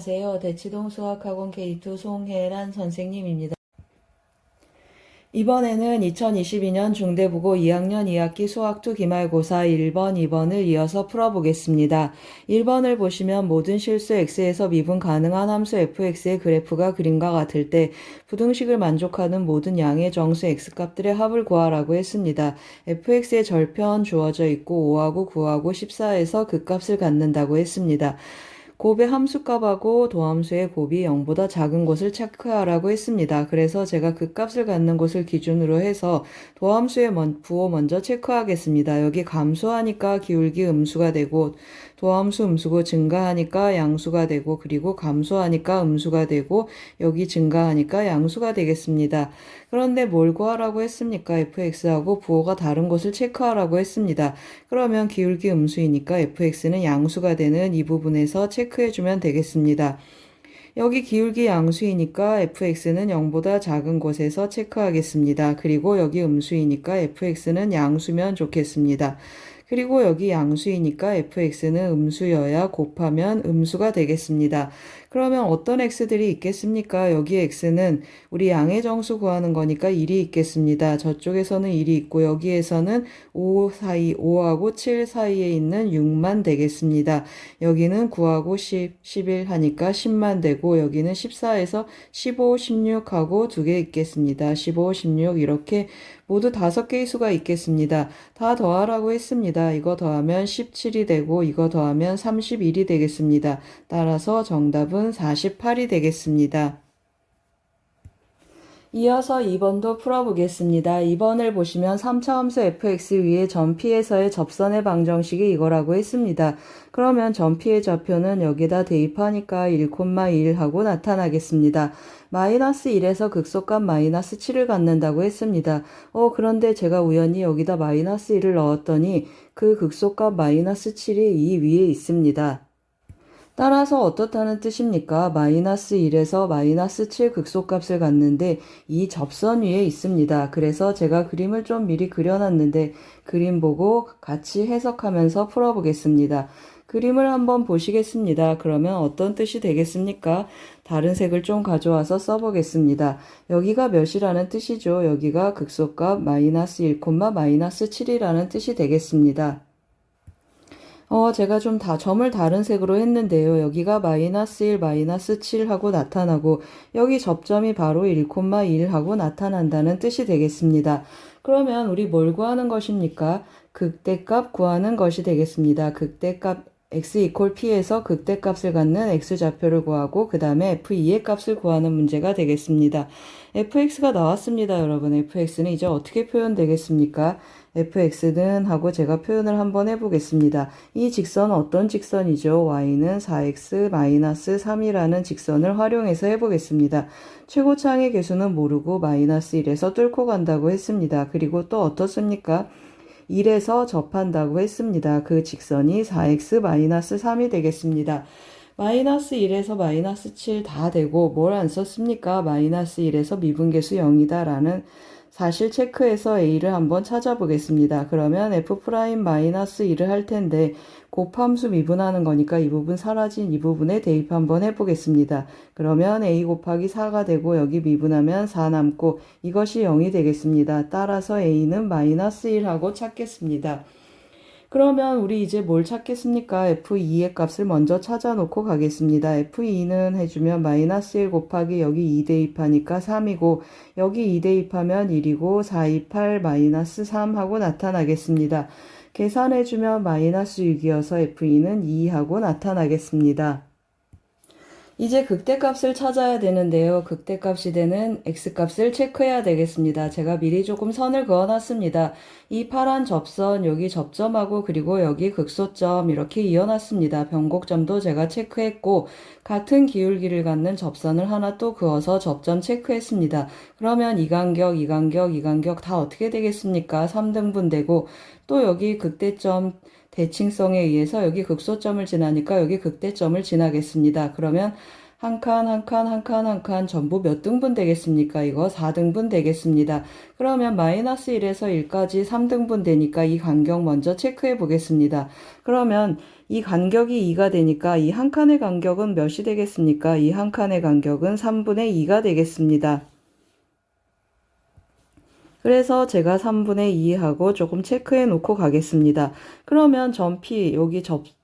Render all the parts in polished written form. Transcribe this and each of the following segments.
안녕하세요. 대치동 수학학원 K2 송혜란 선생님입니다. 이번에는 2022년 중대국어 2학년 2학기 수학2 기말고사 1번, 2번을 이어서 풀어보겠습니다. 1번을 보시면 모든 실수 x에서 미분 가능한 함수 fx의 그래프가 그림과 같을 때 부등식을 만족하는 모든 양의 정수 x값들의 합을 구하라고 했습니다. fx의 절편 주어져 있고 5하고 9하고 14에서 그 값을 갖는다고 했습니다. 곱의 함수값하고 도함수의 곱이 0보다 작은 곳을 체크하라고 했습니다. 그래서 제가 그 값을 갖는 곳을 기준으로 해서 도함수의 부호 먼저 체크하겠습니다. 여기 감소하니까 기울기 음수가 되고 도함수 음수고 증가하니까 양수가 되고 그리고 감소하니까 음수가 되고 여기 증가하니까 양수가 되겠습니다. 그런데 뭘 구하라고 했습니까? fx하고 부호가 다른 곳을 체크하라고 했습니다. 그러면 기울기 음수이니까 fx는 양수가 되는 이 부분에서 체크해주면 되겠습니다. 여기 기울기 양수이니까 fx는 0보다 작은 곳에서 체크하겠습니다. 그리고 여기 음수이니까 fx는 양수면 좋겠습니다. 그리고 여기 양수이니까 fx는 음수여야 곱하면 음수가 되겠습니다. 그러면 어떤 x들이 있겠습니까? 여기 x는 우리 양의 정수 구하는 거니까 1이 있겠습니다. 저쪽에서는 1이 있고 여기에서는 5하고 7 사이에 있는 6만 되겠습니다. 여기는 9하고 10, 11 하니까 10만 되고 여기는 14에서 15, 16하고 2개 있겠습니다. 15, 16 이렇게 모두 5개의 수가 있겠습니다. 다 더하라고 했습니다. 이거 더하면 17이 되고 이거 더하면 31이 되겠습니다. 따라서 정답은 48이 되겠습니다. 이어서 2번도 풀어보겠습니다. 2번을 보시면 3차 함수 fx 위에 전피에서의 접선의 방정식이 이거라고 했습니다. 그러면 전피의 좌표는 여기다 대입하니까 1,1 하고 나타나겠습니다. 마이너스 1에서 극소값 마이너스 7을 갖는다고 했습니다. 그런데 제가 우연히 여기다 마이너스 1을 넣었더니 그 극소값 마이너스 7이 이 위에 있습니다. 따라서 어떻다는 뜻입니까? 마이너스 1에서 마이너스 7 극소값을 갖는데 이 접선 위에 있습니다. 그래서 제가 그림을 좀 미리 그려놨는데 그림 보고 같이 해석하면서 풀어보겠습니다. 그림을 한번 보시겠습니다. 그러면 어떤 뜻이 되겠습니까? 다른 색을 좀 가져와서 써보겠습니다. 여기가 몇이라는 뜻이죠. 여기가 극소값 마이너스 1, 마이너스 7이라는 뜻이 되겠습니다. 제가 좀 점을 다른 색으로 했는데요. 여기가 마이너스 1, 마이너스 7 하고 나타나고 여기 접점이 바로 1,1 하고 나타난다는 뜻이 되겠습니다. 그러면 우리 뭘 구하는 것입니까? 극대값 구하는 것이 되겠습니다. 극대값 x 이퀄 p에서 극대값을 갖는 x좌표를 구하고 그 다음에 f2의 값을 구하는 문제가 되겠습니다. fx가 나왔습니다. 여러분 fx는 이제 어떻게 표현되겠습니까? fx는 하고 제가 표현을 한번 해보겠습니다. 이 직선은 어떤 직선이죠? y는 4x-3이라는 직선을 활용해서 해보겠습니다. 최고창의 개수는 모르고 마이너스 1에서 뚫고 간다고 했습니다. 그리고 또 어떻습니까? 1에서 접한다고 했습니다. 그 직선이 4x-3이 되겠습니다. 마이너스 1에서 마이너스 7 다 되고 뭘 안 썼습니까? 마이너스 1에서 미분계수 0이다 라는 사실 체크해서 a를 한번 찾아보겠습니다. 그러면 f'-1을 할 텐데 곱함수 미분하는 거니까 이 부분 사라진 이 부분에 대입 한번 해보겠습니다. 그러면 a 곱하기 4가 되고 여기 미분하면 4 남고 이것이 0이 되겠습니다. 따라서 a는 마이너스 1하고 찾겠습니다. 그러면 우리 이제 뭘 찾겠습니까? f2의 값을 먼저 찾아놓고 가겠습니다. f2는 해주면 마이너스 1 곱하기 여기 2 대입하니까 3이고 여기 2 대입하면 1이고 4, 2, 8 마이너스 3 하고 나타나겠습니다. 계산해주면 마이너스 6이어서 f2는 2 하고 나타나겠습니다. 이제 극대값을 찾아야 되는데요. 극대값이 되는 x값을 체크해야 되겠습니다. 제가 미리 조금 선을 그어놨습니다. 이 파란 접선 여기 접점하고 그리고 여기 극소점 이렇게 이어놨습니다. 변곡점도 제가 체크했고 같은 기울기를 갖는 접선을 하나 또 그어서 접점 체크했습니다. 그러면 이 간격, 이 간격, 이 간격 다 어떻게 되겠습니까? 3등분 되고 또 여기 극대점 대칭성에 의해서 여기 극소점을 지나니까 여기 극대점을 지나겠습니다. 그러면 한 칸, 한 칸, 한 칸, 한 칸 전부 몇 등분 되겠습니까? 이거 4등분 되겠습니다. 그러면 마이너스 1에서 1까지 3등분 되니까 이 간격 먼저 체크해 보겠습니다. 그러면 이 간격이 2가 되니까 이 한 칸의 간격은 몇이 되겠습니까? 이 한 칸의 간격은 3분의 2가 되겠습니다. 그래서 제가 3분의 2하고 조금 체크해 놓고 가겠습니다. 그러면 점 P, 여기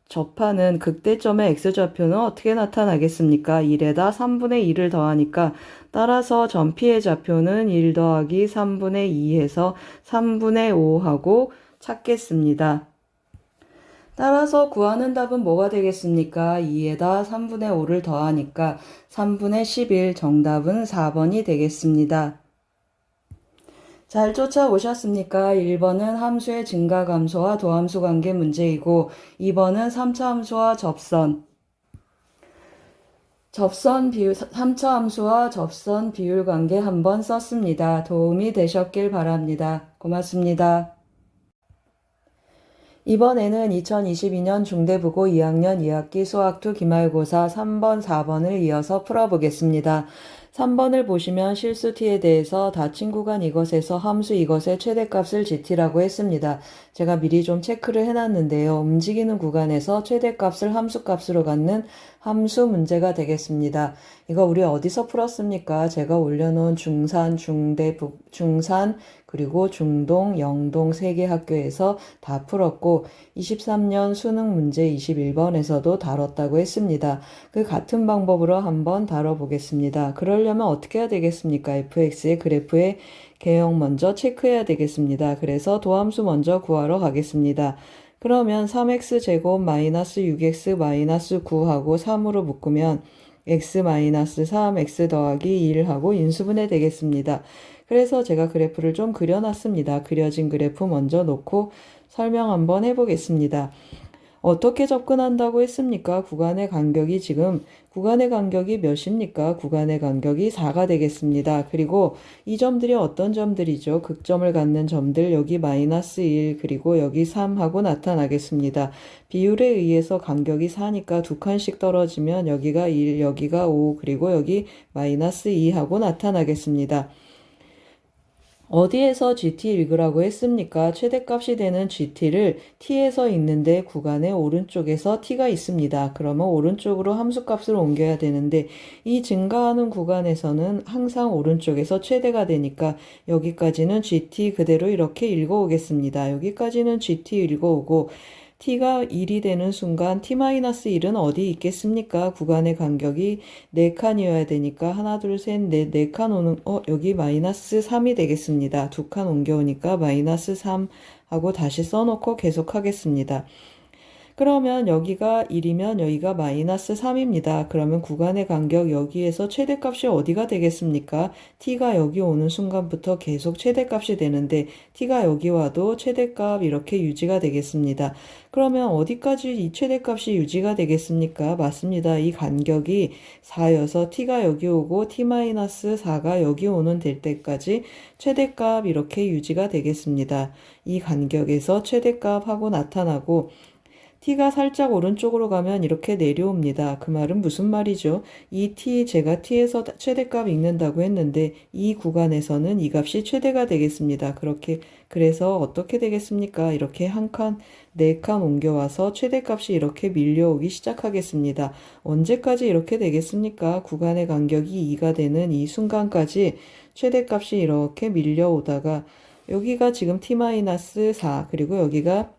접하는 극대점의 x좌표는 어떻게 나타나겠습니까? 1에다 3분의 2를 더하니까 따라서 점 P의 좌표는 1 더하기 3분의 2해서 3분의 5하고 찾겠습니다. 따라서 구하는 답은 뭐가 되겠습니까? 2에다 3분의 5를 더하니까 3분의 11, 정답은 4번이 되겠습니다. 잘 쫓아오셨습니까? 1번은 함수의 증가 감소와 도함수 관계 문제이고 2번은 3차 함수와 비율, 3차 함수와 접선 비율 관계 한번 썼습니다. 도움이 되셨길 바랍니다. 고맙습니다. 이번에는 2022년 중대부고 2학년 2학기 수학2 기말고사 3번, 4번을 이어서 풀어보겠습니다. 3번을 보시면 실수 t에 대해서 닫힌 구간 이것에서 함수 이것의 최대값을 gt라고 했습니다. 제가 미리 좀 체크를 해놨는데요. 움직이는 구간에서 최대값을 함수값으로 갖는 함수 문제가 되겠습니다. 이거 우리 어디서 풀었습니까? 제가 올려놓은 중산, 중산, 그리고 중동, 영동 3개 학교에서 다 풀었고 23년 수능 문제 21번에서도 다뤘다고 했습니다. 그 같은 방법으로 한번 다뤄보겠습니다. 그러려면 어떻게 해야 되겠습니까? fx의 그래프의 개형 먼저 체크해야 되겠습니다. 그래서 도함수 먼저 구하러 가겠습니다. 그러면 3x제곱 마이너스 6x 마이너스 9하고 3으로 묶으면 x 마이너스 3, x 더하기 1하고 인수분해 되겠습니다. 그래서 제가 그래프를 좀 그려놨습니다. 그려진 그래프 먼저 놓고 설명 한번 해보겠습니다. 어떻게 접근한다고 했습니까? 구간의 간격이 몇입니까? 구간의 간격이 4가 되겠습니다. 그리고 이 점들이 어떤 점들이죠? 극점을 갖는 점들, 여기 마이너스 1, 그리고 여기 3하고 나타나겠습니다. 비율에 의해서 간격이 4니까 두 칸씩 떨어지면 여기가 1, 여기가 5, 그리고 여기 마이너스 2하고 나타나겠습니다. 어디에서 gt 읽으라고 했습니까? 최대값이 되는 gt를 t에서 읽는데 구간의 오른쪽에서 t가 있습니다. 그러면 오른쪽으로 함수값을 옮겨야 되는데 이 증가하는 구간에서는 항상 오른쪽에서 최대가 되니까 여기까지는 gt 그대로 이렇게 읽어오겠습니다. 여기까지는 gt 읽어오고 t가 1이 되는 순간 t-1은 어디 있겠습니까? 구간의 간격이 4칸이어야 되니까 하나, 둘, 셋, 넷, 4칸 오는 여기 마이너스 3이 되겠습니다. 2칸 옮겨오니까 마이너스 3 하고 다시 써놓고 계속하겠습니다. 그러면 여기가 1이면 여기가 마이너스 3입니다. 그러면 구간의 간격 여기에서 최대값이 어디가 되겠습니까? t가 여기 오는 순간부터 계속 최대값이 되는데 t가 여기 와도 최대값 이렇게 유지가 되겠습니다. 그러면 어디까지 이 최대값이 유지가 되겠습니까? 맞습니다. 이 간격이 4여서 t가 여기 오고 t-4가 여기 오는 될 때까지 최대값 이렇게 유지가 되겠습니다. 이 간격에서 최대값하고 나타나고 t가 살짝 오른쪽으로 가면 이렇게 내려옵니다. 그 말은 무슨 말이죠? 이 t, 제가 t에서 최대값 읽는다고 했는데 이 구간에서는 이 값이 최대가 되겠습니다. 그래서 어떻게 되겠습니까? 이렇게 한 칸, 4칸 옮겨와서 최대값이 이렇게 밀려오기 시작하겠습니다. 언제까지 이렇게 되겠습니까? 구간의 간격이 2가 되는 이 순간까지 최대값이 이렇게 밀려오다가 여기가 지금 t-4 그리고 여기가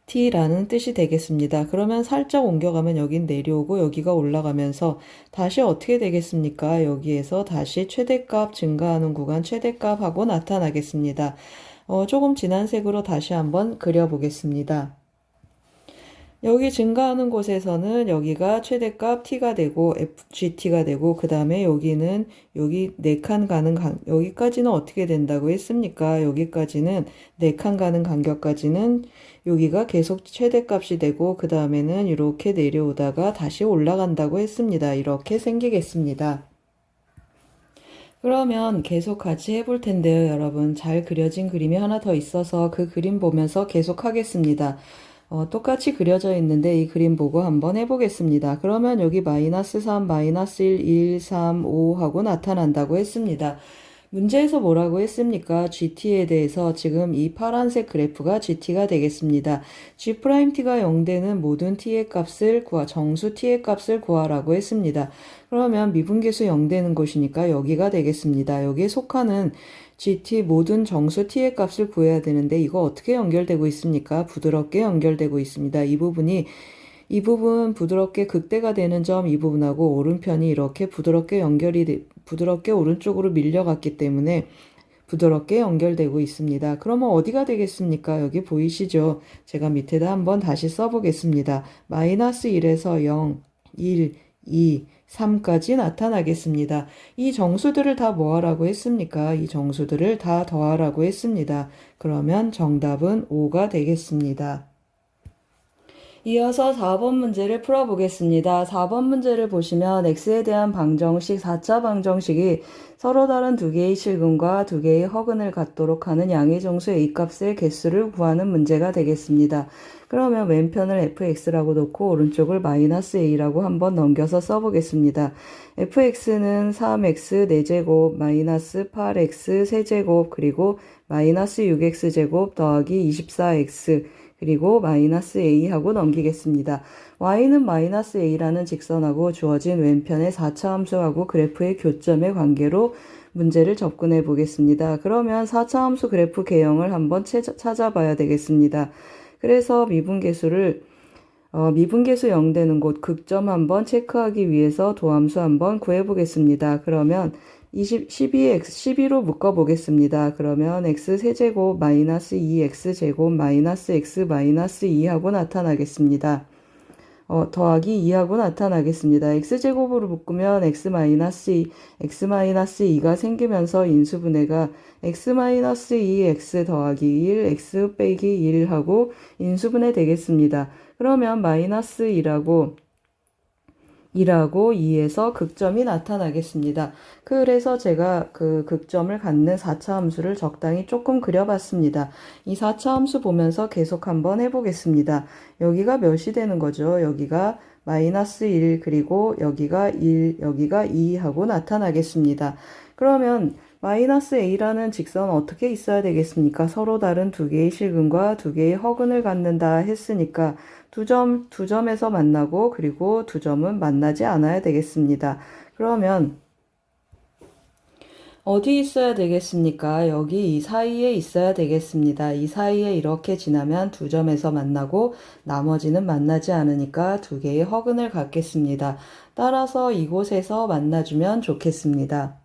t라는 뜻이 되겠습니다. 그러면 살짝 옮겨가면 여긴 내려오고 여기가 올라가면서 다시 어떻게 되겠습니까? 여기에서 다시 최대값 증가하는 구간 최대값하고 나타나겠습니다. 조금 진한 색으로 다시 한번 그려보겠습니다. 여기 증가하는 곳에서는 여기가 최대값 t가 되고 gt가 되고 그 다음에 여기는 여기 4칸 가는 여기까지는 어떻게 된다고 했습니까? 여기까지는 4칸 가는 간격까지는 여기가 계속 최대값이 되고 그 다음에는 이렇게 내려오다가 다시 올라간다고 했습니다. 이렇게 생기겠습니다. 그러면 계속 같이 해볼 텐데요, 여러분. 잘 그려진 그림이 하나 더 있어서 그 그림 보면서 계속 하겠습니다. 똑같이 그려져 있는데 이 그림 보고 한번 해보겠습니다. 그러면 여기 마이너스 3, 마이너스 1, 1, 3, 5 하고 나타난다고 했습니다. 문제에서 뭐라고 했습니까? GT에 대해서 지금 이 파란색 그래프가 GT가 되겠습니다. G'T가 0되는 모든 T의 값을 정수 T의 값을 구하라고 했습니다. 그러면 미분계수 0되는 곳이니까 여기가 되겠습니다. 여기에 속하는 GT 모든 정수 T의 값을 구해야 되는데 이거 어떻게 연결되고 있습니까? 부드럽게 연결되고 있습니다. 이 부분 부드럽게 극대가 되는 점 이 부분하고 오른편이 이렇게 부드럽게 부드럽게 오른쪽으로 밀려갔기 때문에 부드럽게 연결되고 있습니다. 그러면 어디가 되겠습니까? 여기 보이시죠? 제가 밑에다 한번 다시 써보겠습니다. 마이너스 1에서 0, 1, 2, 3까지 나타나겠습니다. 이 정수들을 다 뭐하라고 했습니까? 이 정수들을 다 더하라고 했습니다. 그러면 정답은 5가 되겠습니다. 이어서 4번 문제를 풀어보겠습니다. 4번 문제를 보시면 x에 대한 방정식, 4차 방정식이 서로 다른 두 개의 실근과 두 개의 허근을 갖도록 하는 양의 정수 a값의 개수를 구하는 문제가 되겠습니다. 그러면 왼편을 fx라고 놓고 오른쪽을 마이너스 a라고 한번 넘겨서 써보겠습니다. fx는 3x 4제곱 마이너스 8x 세제곱 그리고 마이너스 6x제곱 더하기 24x 그리고 마이너스 a하고 넘기겠습니다. y는 마이너스 a라는 직선하고 주어진 왼편의 4차 함수하고 그래프의 교점의 관계로 문제를 접근해 보겠습니다. 그러면 4차 함수 그래프 개형을 한번 찾아봐야 되겠습니다. 그래서 미분계수 0되는 곳 극점 한번 체크하기 위해서 도함수 한번 구해보겠습니다. 그러면 12로 묶어보겠습니다. 그러면 x세제곱 마이너스 2x제곱 마이너스 x 마이너스 2하고 나타나겠습니다. 더하기 2하고 나타나겠습니다. x제곱으로 묶으면 x-2가 생기면서 인수분해가 x-2 x 더하기 1 x 빼기 1하고 인수분해 되겠습니다. 그러면 마이너스 2라고 2에서 극점이 나타나겠습니다. 그래서 제가 그 극점을 갖는 4차 함수를 적당히 조금 그려봤습니다. 이 4차 함수 보면서 계속 한번 해보겠습니다. 여기가 몇이 되는 거죠? 여기가 마이너스 1 그리고 여기가 1 여기가 2 하고 나타나겠습니다. 그러면 마이너스 a라는 직선 어떻게 있어야 되겠습니까? 서로 다른 두 개의 실근과 두 개의 허근을 갖는다 했으니까 두 점에서 만나고 그리고 두 점은 만나지 않아야 되겠습니다. 그러면 어디 있어야 되겠습니까? 여기 이 사이에 있어야 되겠습니다. 이 사이에 이렇게 지나면 두 점에서 만나고 나머지는 만나지 않으니까 두 개의 허근을 갖겠습니다. 따라서 이곳에서 만나주면 좋겠습니다.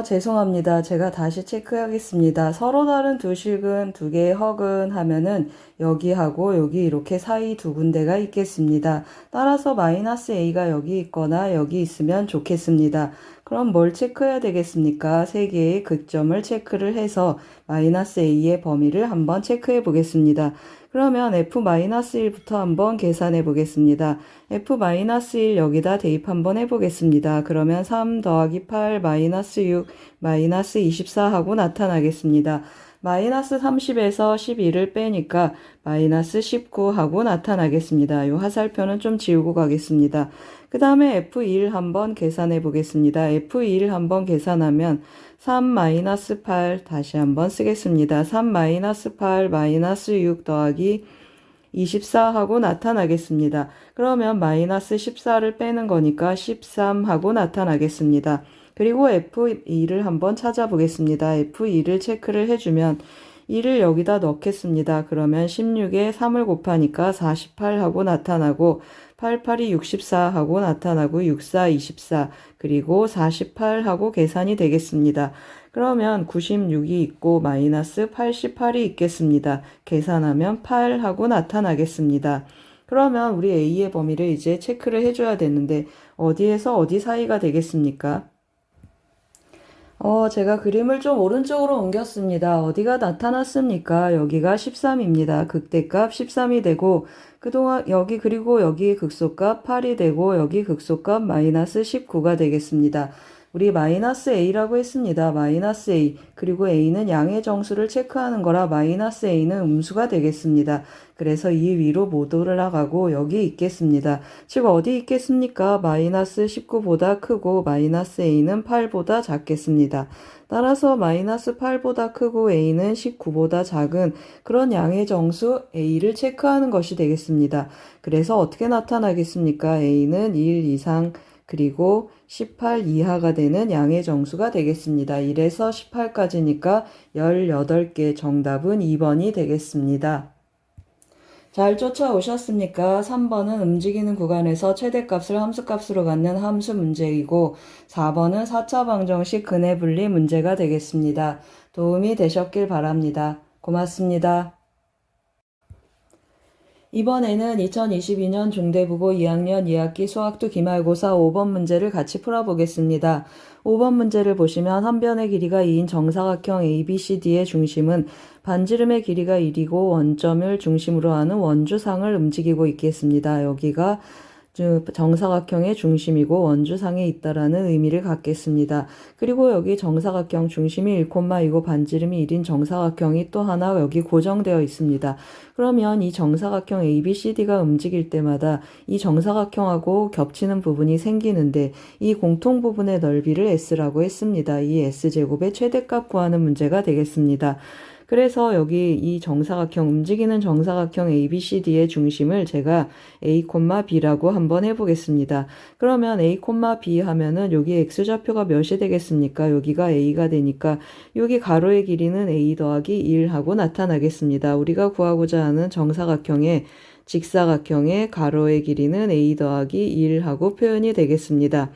죄송합니다. 제가 다시 체크하겠습니다. 서로 다른 두 실근, 두 개의 허근 하면은 여기하고 여기 이렇게 사이 두 군데가 있겠습니다. 따라서 마이너스 a가 여기 있거나 여기 있으면 좋겠습니다. 그럼 뭘 체크해야 되겠습니까? 세 개의 극점을 체크를 해서 마이너스 a의 범위를 한번 체크해 보겠습니다. 그러면 f-1부터 한번 계산해 보겠습니다. f-1 여기다 대입 한번 해보겠습니다. 그러면 3 더하기 8 마이너스 6 마이너스 24 하고 나타나겠습니다. 마이너스 30에서 12를 빼니까 마이너스 19 하고 나타나겠습니다. 이 화살표는 좀 지우고 가겠습니다. 그 다음에 F1 한번 계산해 보겠습니다. F1 한번 계산하면 3 마이너스 8 다시 한번 쓰겠습니다. 3 마이너스 8 마이너스 6 더하기 24 하고 나타나겠습니다. 그러면 마이너스 14를 빼는 거니까 13 하고 나타나겠습니다. 그리고 F2를 한번 찾아보겠습니다. F2를 체크를 해주면 2를 여기다 넣겠습니다. 그러면 16에 3을 곱하니까 48 하고 나타나고 88이 64 하고 나타나고 64, 24 그리고 48 하고 계산이 되겠습니다. 그러면 96이 있고 마이너스 88이 있겠습니다. 계산하면 8 하고 나타나겠습니다. 그러면 우리 A의 범위를 이제 체크를 해줘야 되는데 어디에서 어디 사이가 되겠습니까? 제가 그림을 좀 오른쪽으로 옮겼습니다. 어디가 나타났습니까? 여기가 13입니다. 극대값 13이 되고, 그동안 그리고 여기 극소값 8이 되고, 여기 극소값 마이너스 19가 되겠습니다. 우리 마이너스 a라고 했습니다. 마이너스 a. 그리고 a는 양의 정수를 체크하는 거라 마이너스 a는 음수가 되겠습니다. 그래서 이 위로 못 올라가고 여기 있겠습니다. 즉 어디 있겠습니까? 마이너스 19보다 크고 마이너스 a는 8보다 작겠습니다. 따라서 마이너스 8보다 크고 a는 19보다 작은 그런 양의 정수 a를 체크하는 것이 되겠습니다. 그래서 어떻게 나타나겠습니까? a는 1 이상 그리고 18 이하가 되는 양의 정수가 되겠습니다. 1에서 18까지니까 18개 정답은 2번이 되겠습니다. 잘 쫓아오셨습니까? 3번은 움직이는 구간에서 최대값을 함수값으로 갖는 함수 문제이고 4번은 4차 방정식 근해 분리 문제가 되겠습니다. 도움이 되셨길 바랍니다. 고맙습니다. 이번에는 2022년 중대국어 2학년 2학기 수학도 기말고사 5번 문제를 같이 풀어보겠습니다. 5번 문제를 보시면 한 변의 길이가 2인 정사각형 ABCD의 중심은 반지름의 길이가 1이고 원점을 중심으로 하는 원주상을 움직이고 있겠습니다. 여기가 정사각형의 중심이고 원주상에 있다라는 의미를 갖겠습니다. 그리고 여기 정사각형 중심이 1,2고 반지름이 1인 정사각형이 또 하나 여기 고정되어 있습니다. 그러면 이 정사각형 ABCD가 움직일 때마다 이 정사각형하고 겹치는 부분이 생기는데 이 공통 부분의 넓이를 S라고 했습니다. 이 S제곱의 최대값 구하는 문제가 되겠습니다. 그래서 여기 이 정사각형, 움직이는 정사각형 ABCD의 중심을 제가 A, B라고 한번 해보겠습니다. 그러면 A, B 하면은 여기 X좌표가 몇이 되겠습니까? 여기가 A가 되니까 여기 가로의 길이는 A 더하기 1 하고 나타나겠습니다. 우리가 구하고자 하는 정사각형의 직사각형의 가로의 길이는 A 더하기 1 하고 표현이 되겠습니다.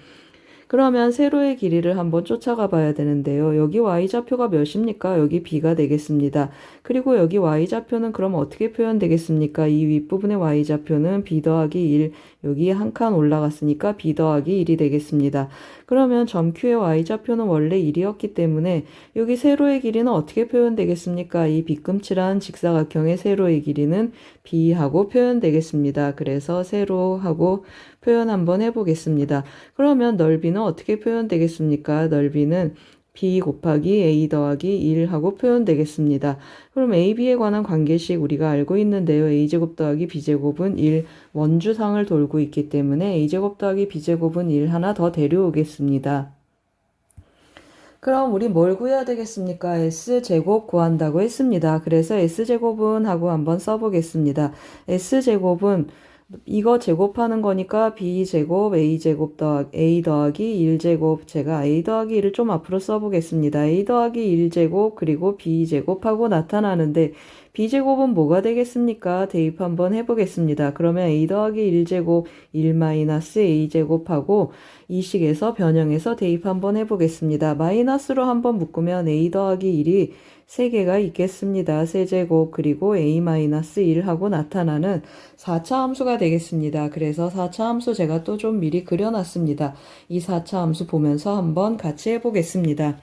그러면 세로의 길이를 한번 쫓아가 봐야 되는데요. 여기 y좌표가 몇입니까? 여기 b가 되겠습니다. 그리고 여기 y좌표는 그럼 어떻게 표현되겠습니까? 이 윗부분의 y좌표는 b 더하기 1, 여기 한 칸 올라갔으니까 b 더하기 1이 되겠습니다. 그러면 점 Q의 y좌표는 원래 1이었기 때문에 여기 세로의 길이는 어떻게 표현되겠습니까? 이 비끔칠한 직사각형의 세로의 길이는 b하고 표현되겠습니다. 그래서 세로하고 표현 한번 해보겠습니다. 그러면 넓이는 어떻게 표현되겠습니까? 넓이는 b 곱하기 a 더하기 1 하고 표현되겠습니다. 그럼 ab에 관한 관계식 우리가 알고 있는데요. a제곱 더하기 b제곱은 1, 원주상을 돌고 있기 때문에 a제곱 더하기 b제곱은 1 하나 더 데려오겠습니다. 그럼 우리 뭘 구해야 되겠습니까? S제곱 구한다고 했습니다. 그래서 S제곱은 하고 한번 써보겠습니다. S제곱은 이거 제곱하는 거니까 b제곱 a 더하기 1제곱 제가 a 더하기 1을 좀 앞으로 써보겠습니다. a 더하기 1제곱 그리고 b제곱하고 나타나는데 b제곱은 뭐가 되겠습니까? 대입 한번 해보겠습니다. 그러면 a 더하기 1제곱 1 마이너스 a제곱하고 이 식에서 변형해서 대입 한번 해보겠습니다. 마이너스로 한번 묶으면 a 더하기 1이 3개가 있겠습니다. 세제곱 그리고 a-1 하고 나타나는 4차 함수가 되겠습니다. 그래서 4차 함수 제가 또 좀 미리 그려놨습니다. 이 4차 함수 보면서 한번 같이 해보겠습니다.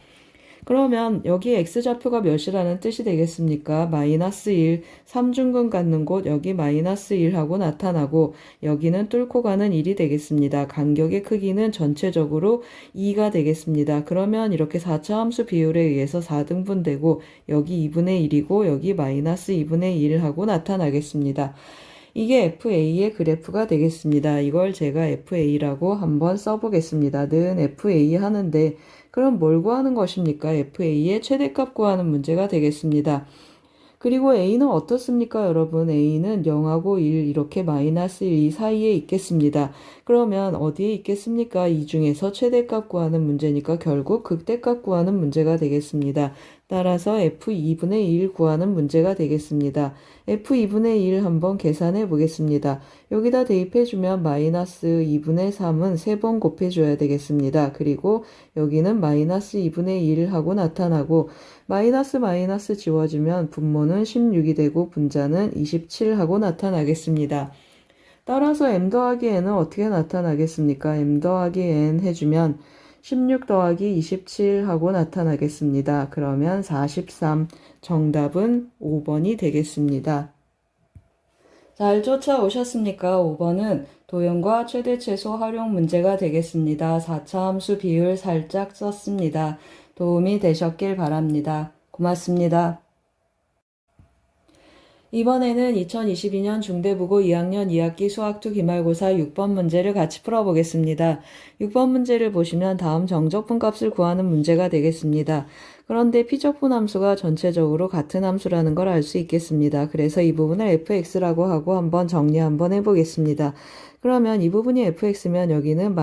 그러면 여기 x좌표가 몇이라는 뜻이 되겠습니까? 마이너스 1, 3중근 갖는 곳 여기 마이너스 1하고 나타나고 여기는 뚫고 가는 1이 되겠습니다. 간격의 크기는 전체적으로 2가 되겠습니다. 그러면 이렇게 4차 함수 비율에 의해서 4등분되고 여기 2분의 1이고 여기 마이너스 2분의 1하고 나타나겠습니다. 이게 FA의 그래프가 되겠습니다. 이걸 제가 FA라고 한번 써보겠습니다. 는 FA 하는데 그럼 뭘 구하는 것입니까? FA의 최대값 구하는 문제가 되겠습니다. 그리고 A는 어떻습니까, 여러분? A는 0하고 1 이렇게 마이너스 1 이 사이에 있겠습니다. 그러면 어디에 있겠습니까? 이 중에서 최대값 구하는 문제니까 결국 극대값 구하는 문제가 되겠습니다. 따라서 F2분의 1 구하는 문제가 되겠습니다. F2분의 1 한번 계산해 보겠습니다. 여기다 대입해주면 마이너스 2분의 3은 3번 곱해줘야 되겠습니다. 그리고 여기는 마이너스 2분의 1 하고 나타나고 마이너스 지워주면 분모는 16이 되고 분자는 27 하고 나타나겠습니다. 따라서 m 더하기 n은 어떻게 나타나겠습니까? m 더하기 n 해주면 16 더하기 27 하고 나타나겠습니다. 그러면 43 정답은 5번이 되겠습니다. 잘 쫓아오셨습니까? 5번은 도형과 최대 최소 활용 문제가 되겠습니다. 4차 함수 비율 살짝 썼습니다. 도움이 되셨길 바랍니다. 고맙습니다. 이번에는 2022년 중대국어 2학년 2학기 수학2 기말고사 6번 문제를 같이 풀어보겠습니다. 6번 문제를 보시면 다음 정적분 값을 구하는 문제가 되겠습니다. 그런데 피적분 함수가 전체적으로 같은 함수라는 걸 알 수 있겠습니다. 그래서 이 부분을 fx라고 하고 한번 정리 한번 해보겠습니다. 그러면 이 부분이 fx면 여기는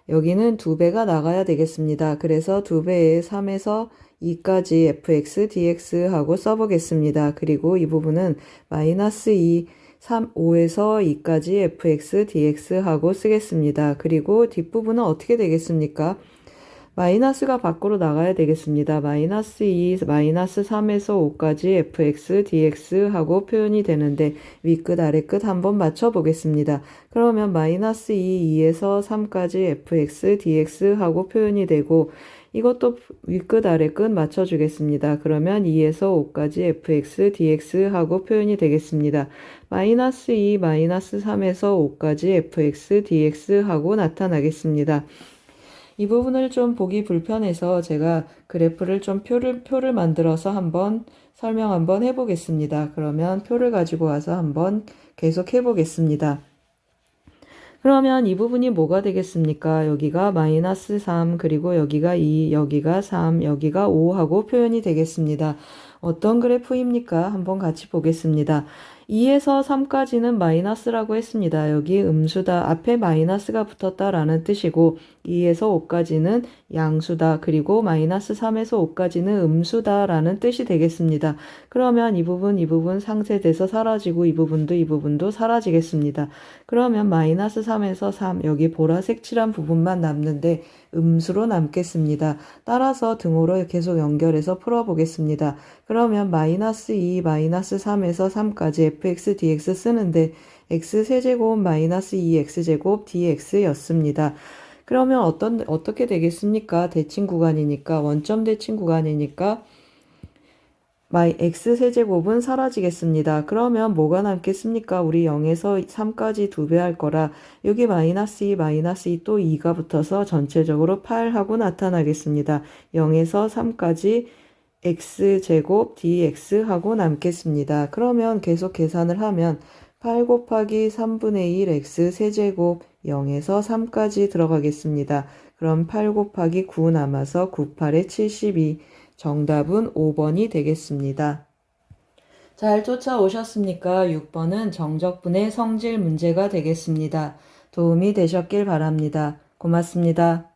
여기는 2배가 나가야 되겠습니다. 그래서 2배의 3에서 2까지 fx, dx 하고 써보겠습니다. 그리고 이 부분은 마이너스 2, 3, 5에서 2까지 fx, dx 하고 쓰겠습니다. 그리고 뒷부분은 어떻게 되겠습니까? 마이너스가 밖으로 나가야 되겠습니다. 마이너스 2, 마이너스 3에서 5까지 fx, dx 하고 표현이 되는데 윗끝 아래끝 한번 맞춰보겠습니다. 그러면 마이너스 2, 2에서 3까지 fx, dx 하고 표현이 되고 이것도 윗끝 아래끝 맞춰주겠습니다. 그러면 2에서 5까지 fx, dx 하고 표현이 되겠습니다. 마이너스 2, 마이너스 3에서 5까지 fx, dx 하고 나타나겠습니다. 이 부분을 좀 보기 불편해서 제가 그래프를 좀 표를 만들어서 한번 설명 한번 해보겠습니다. 그러면 표를 가지고 와서 한번 계속 해보겠습니다. 그러면 이 부분이 뭐가 되겠습니까? 여기가 마이너스 3, 그리고 여기가 2, 여기가 3, 여기가 5 하고 표현이 되겠습니다. 어떤 그래프입니까? 한번 같이 보겠습니다. 2에서 3까지는 마이너스라고 했습니다. 여기 음수다. 앞에 마이너스가 붙었다라는 뜻이고 2에서 5까지는 양수다. 그리고 마이너스 3에서 5까지는 음수다라는 뜻이 되겠습니다. 그러면 이 부분 상쇄돼서 사라지고 이 부분도 사라지겠습니다. 그러면 마이너스 3에서 3 여기 보라색 칠한 부분만 남는데 음수로 남겠습니다. 따라서 등호로 계속 연결해서 풀어보겠습니다. 그러면 마이너스 2, 마이너스 3에서 3까지 fx, dx 쓰는데 x세제곱 마이너스 2x제곱 dx였습니다. 그러면 어떻게 되겠습니까? 대칭 구간이니까, 원점 대칭 구간이니까 x세제곱은 사라지겠습니다. 그러면 뭐가 남겠습니까? 우리 0에서 3까지 2배 할 거라 여기 마이너스 2, 마이너스 2 또 2가 붙어서 전체적으로 8하고 나타나겠습니다. 0에서 3까지 x제곱 dx 하고 남겠습니다. 그러면 계속 계산을 하면 8 곱하기 3분의 1 x세제곱 0에서 3까지 들어가겠습니다. 그럼 8 곱하기 9 남아서 9, 8에 72 정답은 5번이 되겠습니다. 잘 쫓아오셨습니까? 6번은 정적분의 성질 문제가 되겠습니다. 도움이 되셨길 바랍니다. 고맙습니다.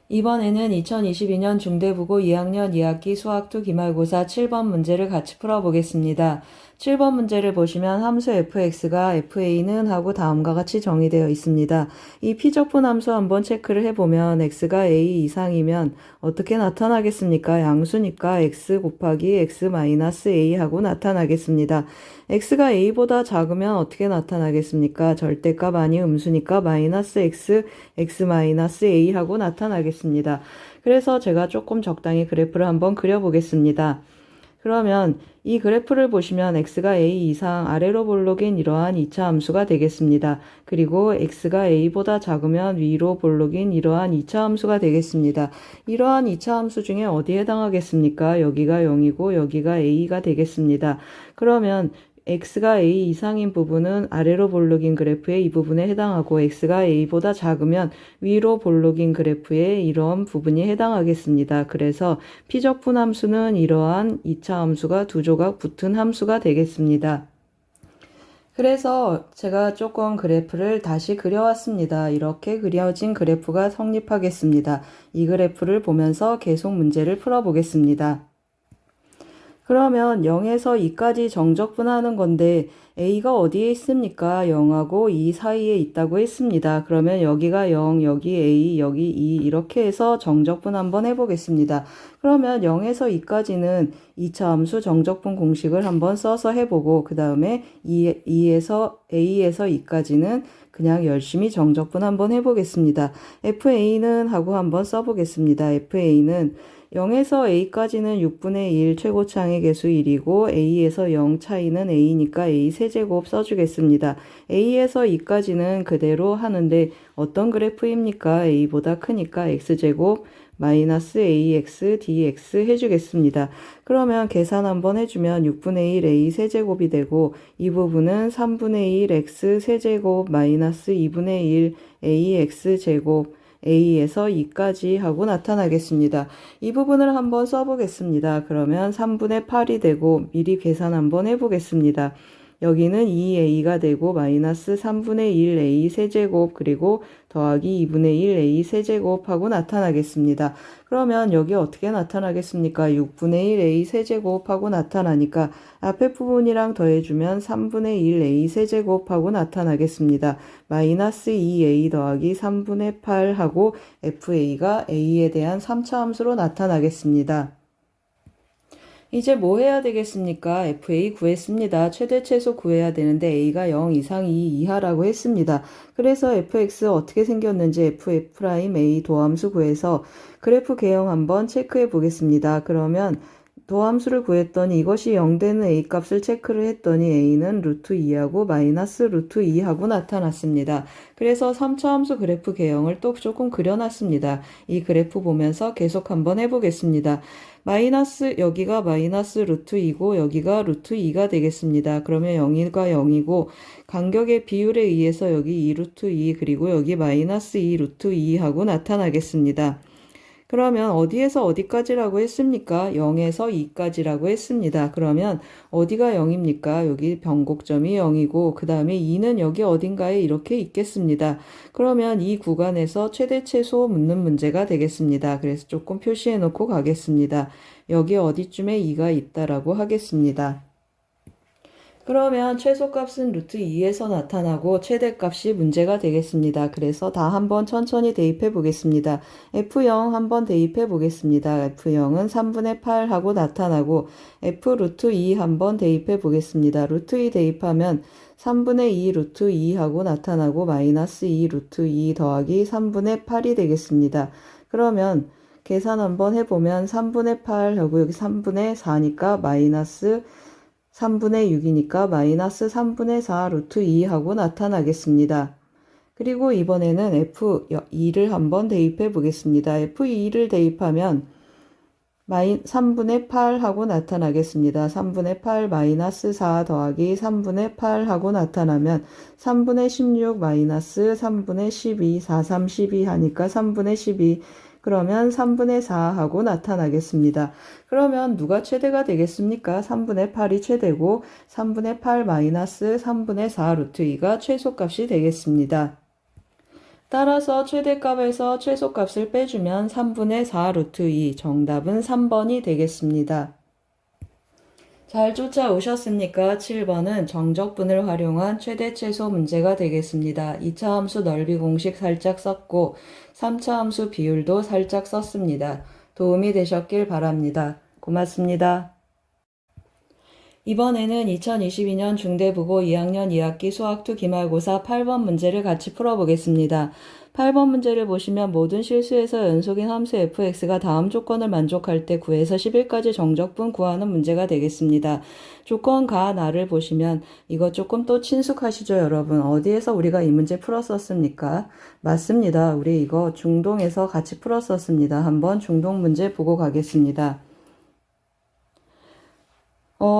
이번에는 2022년 중대국어 2학년 2학기 수학2 기말고사 7번 문제를 같이 풀어보겠습니다. 7번 문제를 보시면 함수 fx가 fa는 하고 다음과 같이 정의되어 있습니다. 이 피적분 함수 한번 체크를 해보면 x가 a 이상이면 어떻게 나타나겠습니까? 양수니까 x 곱하기 x 마이너스 a 하고 나타나겠습니다. x가 a보다 작으면 어떻게 나타나겠습니까? 절대값 아니 음수니까 마이너스 x 마이너스 a 하고 나타나겠습니다. 그래서 제가 조금 적당히 그래프를 한번 그려보겠습니다. 그러면 이 그래프를 보시면 x가 a 이상 아래로 볼록인 이러한 2차 함수가 되겠습니다. 그리고 x가 a보다 작으면 위로 볼록인 이러한 2차 함수가 되겠습니다. 이러한 2차 함수 중에 어디에 해당하겠습니까? 여기가 0이고 여기가 a가 되겠습니다. 그러면 x가 a 이상인 부분은 아래로 볼록인 그래프의 이 부분에 해당하고 x가 a보다 작으면 위로 볼록인 그래프의 이러한 부분이 해당하겠습니다. 그래서 피적분 함수는 이러한 2차 함수가 두 조각 붙은 함수가 되겠습니다. 그래서 제가 조금 그래프를 다시 그려왔습니다. 이렇게 그려진 그래프가 성립하겠습니다. 이 그래프를 보면서 계속 문제를 풀어보겠습니다. 그러면 0에서 2까지 정적분하는 건데 a가 어디에 있습니까? 0하고 2 사이에 있다고 했습니다. 그러면 여기가 0, 여기 a, 여기 2 이렇게 해서 정적분 한번 해보겠습니다. 그러면 0에서 2까지는 2차 함수 정적분 공식을 한번 써서 해보고 그 다음에 a에서 2까지는 그냥 열심히 정적분 한번 해보겠습니다. fa는 하고 한번 써보겠습니다. fa는 0에서 a까지는 6분의 1 최고차항의 개수 1이고 a에서 0 차이는 a니까 a 세제곱 써주겠습니다. a에서 2까지는 그대로 하는데 어떤 그래프입니까? a보다 크니까 x제곱 마이너스 ax dx 해주겠습니다. 그러면 계산 한번 해주면 6분의 1 a 세제곱이 되고 이 부분은 3분의 1 x 세제곱 마이너스 2분의 1 ax 제곱 a에서 2까지 하고 나타나겠습니다. 이 부분을 한번 써보겠습니다. 그러면 3분의 8이 되고 미리 계산 한번 해보겠습니다. 여기는 2a가 되고 마이너스 3분의 1a 세제곱 그리고 더하기 2분의 1a 세제곱 하고 나타나겠습니다. 그러면 여기 어떻게 나타나겠습니까? 6분의 1a 세제곱 하고 나타나니까 앞에 부분이랑 더해주면 3분의 1a 세제곱 하고 나타나겠습니다. 마이너스 2a 더하기 3분의 8 하고 fa가 a에 대한 3차 함수로 나타나겠습니다. 이제 뭐 해야 되겠습니까? fa 구했습니다. 최대 최소 구해야 되는데 a가 0 이상 2 이하라고 했습니다. 그래서 fx 어떻게 생겼는지 f'a 도함수 구해서 그래프 개형 한번 체크해 보겠습니다. 그러면 도함수를 구했더니 이것이 0 되는 a 값을 체크를 했더니 a는 루트 2하고 마이너스 루트 2하고 나타났습니다. 그래서 3차 함수 그래프 개형을 또 조금 그려놨습니다. 이 그래프 보면서 계속 한번 해보겠습니다. 여기가 마이너스 루트 2고 여기가 루트 2가 되겠습니다. 그러면 0과 0이고 간격의 비율에 의해서 여기 2 루트 2 그리고 여기 마이너스 2 루트 2 하고 나타나겠습니다. 그러면 어디에서 어디까지라고 했습니까? 0에서 2까지라고 했습니다. 그러면 어디가 0입니까? 여기 변곡점이 0이고 그 다음에 2는 여기 어딘가에 이렇게 있겠습니다. 그러면 이 구간에서 최대 최소 묻는 문제가 되겠습니다. 그래서 조금 표시해 놓고 가겠습니다. 여기 어디쯤에 2가 있다라고 하겠습니다. 그러면 최소값은 루트 2에서 나타나고 최대값이 문제가 되겠습니다. 그래서 다 한번 천천히 대입해 보겠습니다. F0 한번 대입해 보겠습니다. F0은 3분의 8 하고 나타나고 F 루트 2 한번 대입해 보겠습니다. 루트 2 대입하면 3분의 2 루트 2 하고 나타나고 마이너스 2 루트 2 더하기 3분의 8이 되겠습니다. 그러면 계산 한번 해보면 3분의 8 하고 여기 3분의 4니까 마이너스 3분의 6이니까 마이너스 3분의 4 루트 2 하고 나타나겠습니다. 그리고 이번에는 F2를 한번 대입해 보겠습니다. F2를 대입하면 3분의 8 하고 나타나겠습니다. 3분의 8 마이너스 4 더하기 3분의 8 하고 나타나면 3분의 16 마이너스 3분의 12 4, 3, 12 하니까 3분의 12 그러면 3분의 4 하고 나타나겠습니다. 그러면 누가 최대가 되겠습니까? 3분의 8이 최대고 3분의 8 마이너스 3분의 4 루트 2가 최소값이 되겠습니다. 따라서 최대값에서 최소값을 빼주면 3분의 4 루트 2 정답은 3번이 되겠습니다. 잘 쫓아오셨습니까? 7번은 정적분을 활용한 최대 최소 문제가 되겠습니다. 2차 함수 넓이 공식 살짝 썼고 3차 함수 비율도 살짝 썼습니다. 도움이 되셨길 바랍니다. 고맙습니다. 이번에는 2022년 중대국어 2학년 2학기 수학2 기말고사 8번 문제를 같이 풀어보겠습니다. 8번 문제를 보시면 모든 실수에서 연속인 함수 fx가 다음 조건을 만족할 때 9에서 10일까지 정적분 구하는 문제가 되겠습니다. 조건 가 나를 보시면 이거 조금 또 친숙하시죠 여러분? 어디에서 우리가 이 문제 풀었었습니까? 맞습니다. 우리 이거 중동에서 같이 풀었었습니다. 한번 중동 문제 보고 가겠습니다.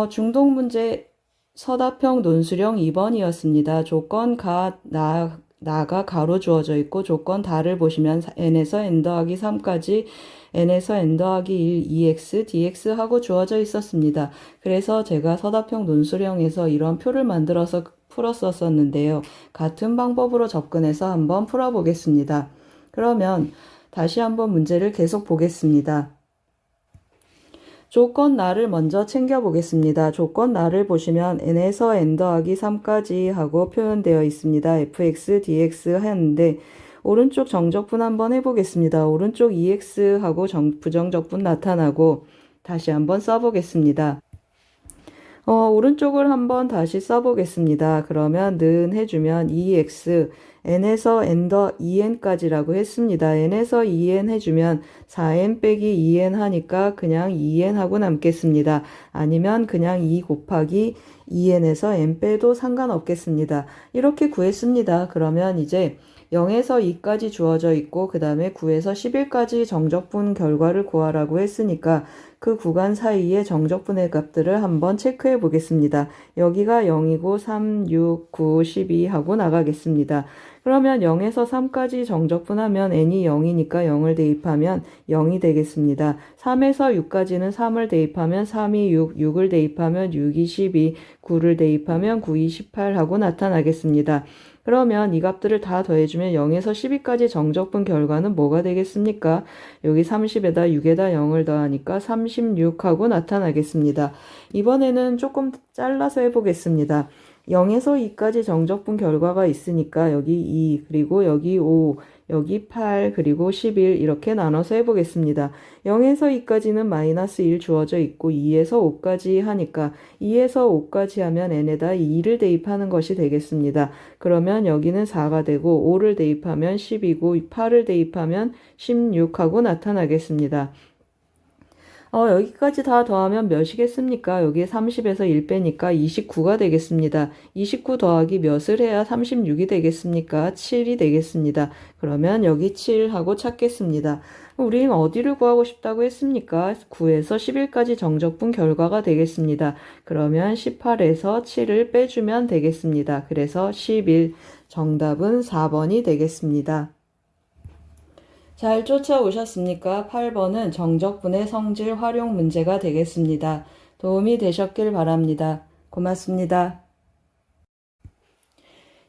중동 문제 서답형 논술형 2번이었습니다. 조건 나가 가로 주어져 있고 조건 다를 보시면 n에서 n 더하기 3까지 n에서 n 더하기 1 2x dx 하고 주어져 있었습니다. 그래서 제가 서답형 논술형에서 이런 표를 만들어서 풀었었는데요. 같은 방법으로 접근해서 한번 풀어보겠습니다. 그러면 다시 한번 문제를 계속 보겠습니다. 조건 나를 먼저 챙겨보겠습니다. 조건 나를 보시면 n에서 n 더하기 3까지 하고 표현되어 있습니다. fx, dx 하는데 오른쪽 정적분 한번 해보겠습니다. 오른쪽 EX 하고 부정적분 나타나고 다시 한번 써보겠습니다. 오른쪽을 한번 다시 써보겠습니다. 그러면 는 해주면 EX, n에서 n 더 2n까지라고 했습니다. n에서 2n 해주면 4n 빼기 2n 하니까 그냥 2n 하고 남겠습니다. 아니면 그냥 2 곱하기 2n에서 n 빼도 상관없겠습니다. 이렇게 구했습니다. 그러면 이제 0에서 2까지 주어져 있고 그 다음에 9에서 11까지 정적분 결과를 구하라고 했으니까 그 구간 사이의 정적분의 값들을 한번 체크해 보겠습니다. 여기가 0이고 3, 6, 9, 12 하고 나가겠습니다. 그러면 0에서 3까지 정적분하면 n이 0이니까 0을 대입하면 0이 되겠습니다. 3에서 6까지는 3을 대입하면 3이 6, 6을 대입하면 6이 12, 9를 대입하면 9이 18 하고 나타나겠습니다. 그러면 이 값들을 다 더해주면 0에서 12까지 정적분 결과는 뭐가 되겠습니까? 여기 30에다 6에다 0을 더하니까 36하고 나타나겠습니다. 이번에는 조금 잘라서 해보겠습니다. 0에서 2까지 정적분 결과가 있으니까 여기 2, 그리고 여기 5, 여기 8, 그리고 11 이렇게 나눠서 해보겠습니다. 0에서 2까지는 마이너스 1 주어져 있고 2에서 5까지 하니까 2에서 5까지 하면 n에다 2를 대입하는 것이 되겠습니다. 그러면 여기는 4가 되고 5를 대입하면 10이고 8을 대입하면 16하고 나타나겠습니다. 여기까지 다 더하면 몇이겠습니까? 여기에 30에서 1 빼니까 29가 되겠습니다. 29 더하기 몇을 해야 36이 되겠습니까? 7이 되겠습니다. 그러면 여기 7하고 찾겠습니다. 우리는 어디를 구하고 싶다고 했습니까? 9에서 11까지 정적분 결과가 되겠습니다. 그러면 18에서 7을 빼주면 되겠습니다. 그래서 11, 정답은 4번이 되겠습니다. 잘 쫓아오셨습니까? 8번은 정적분의 성질 활용 문제가 되겠습니다. 도움이 되셨길 바랍니다. 고맙습니다.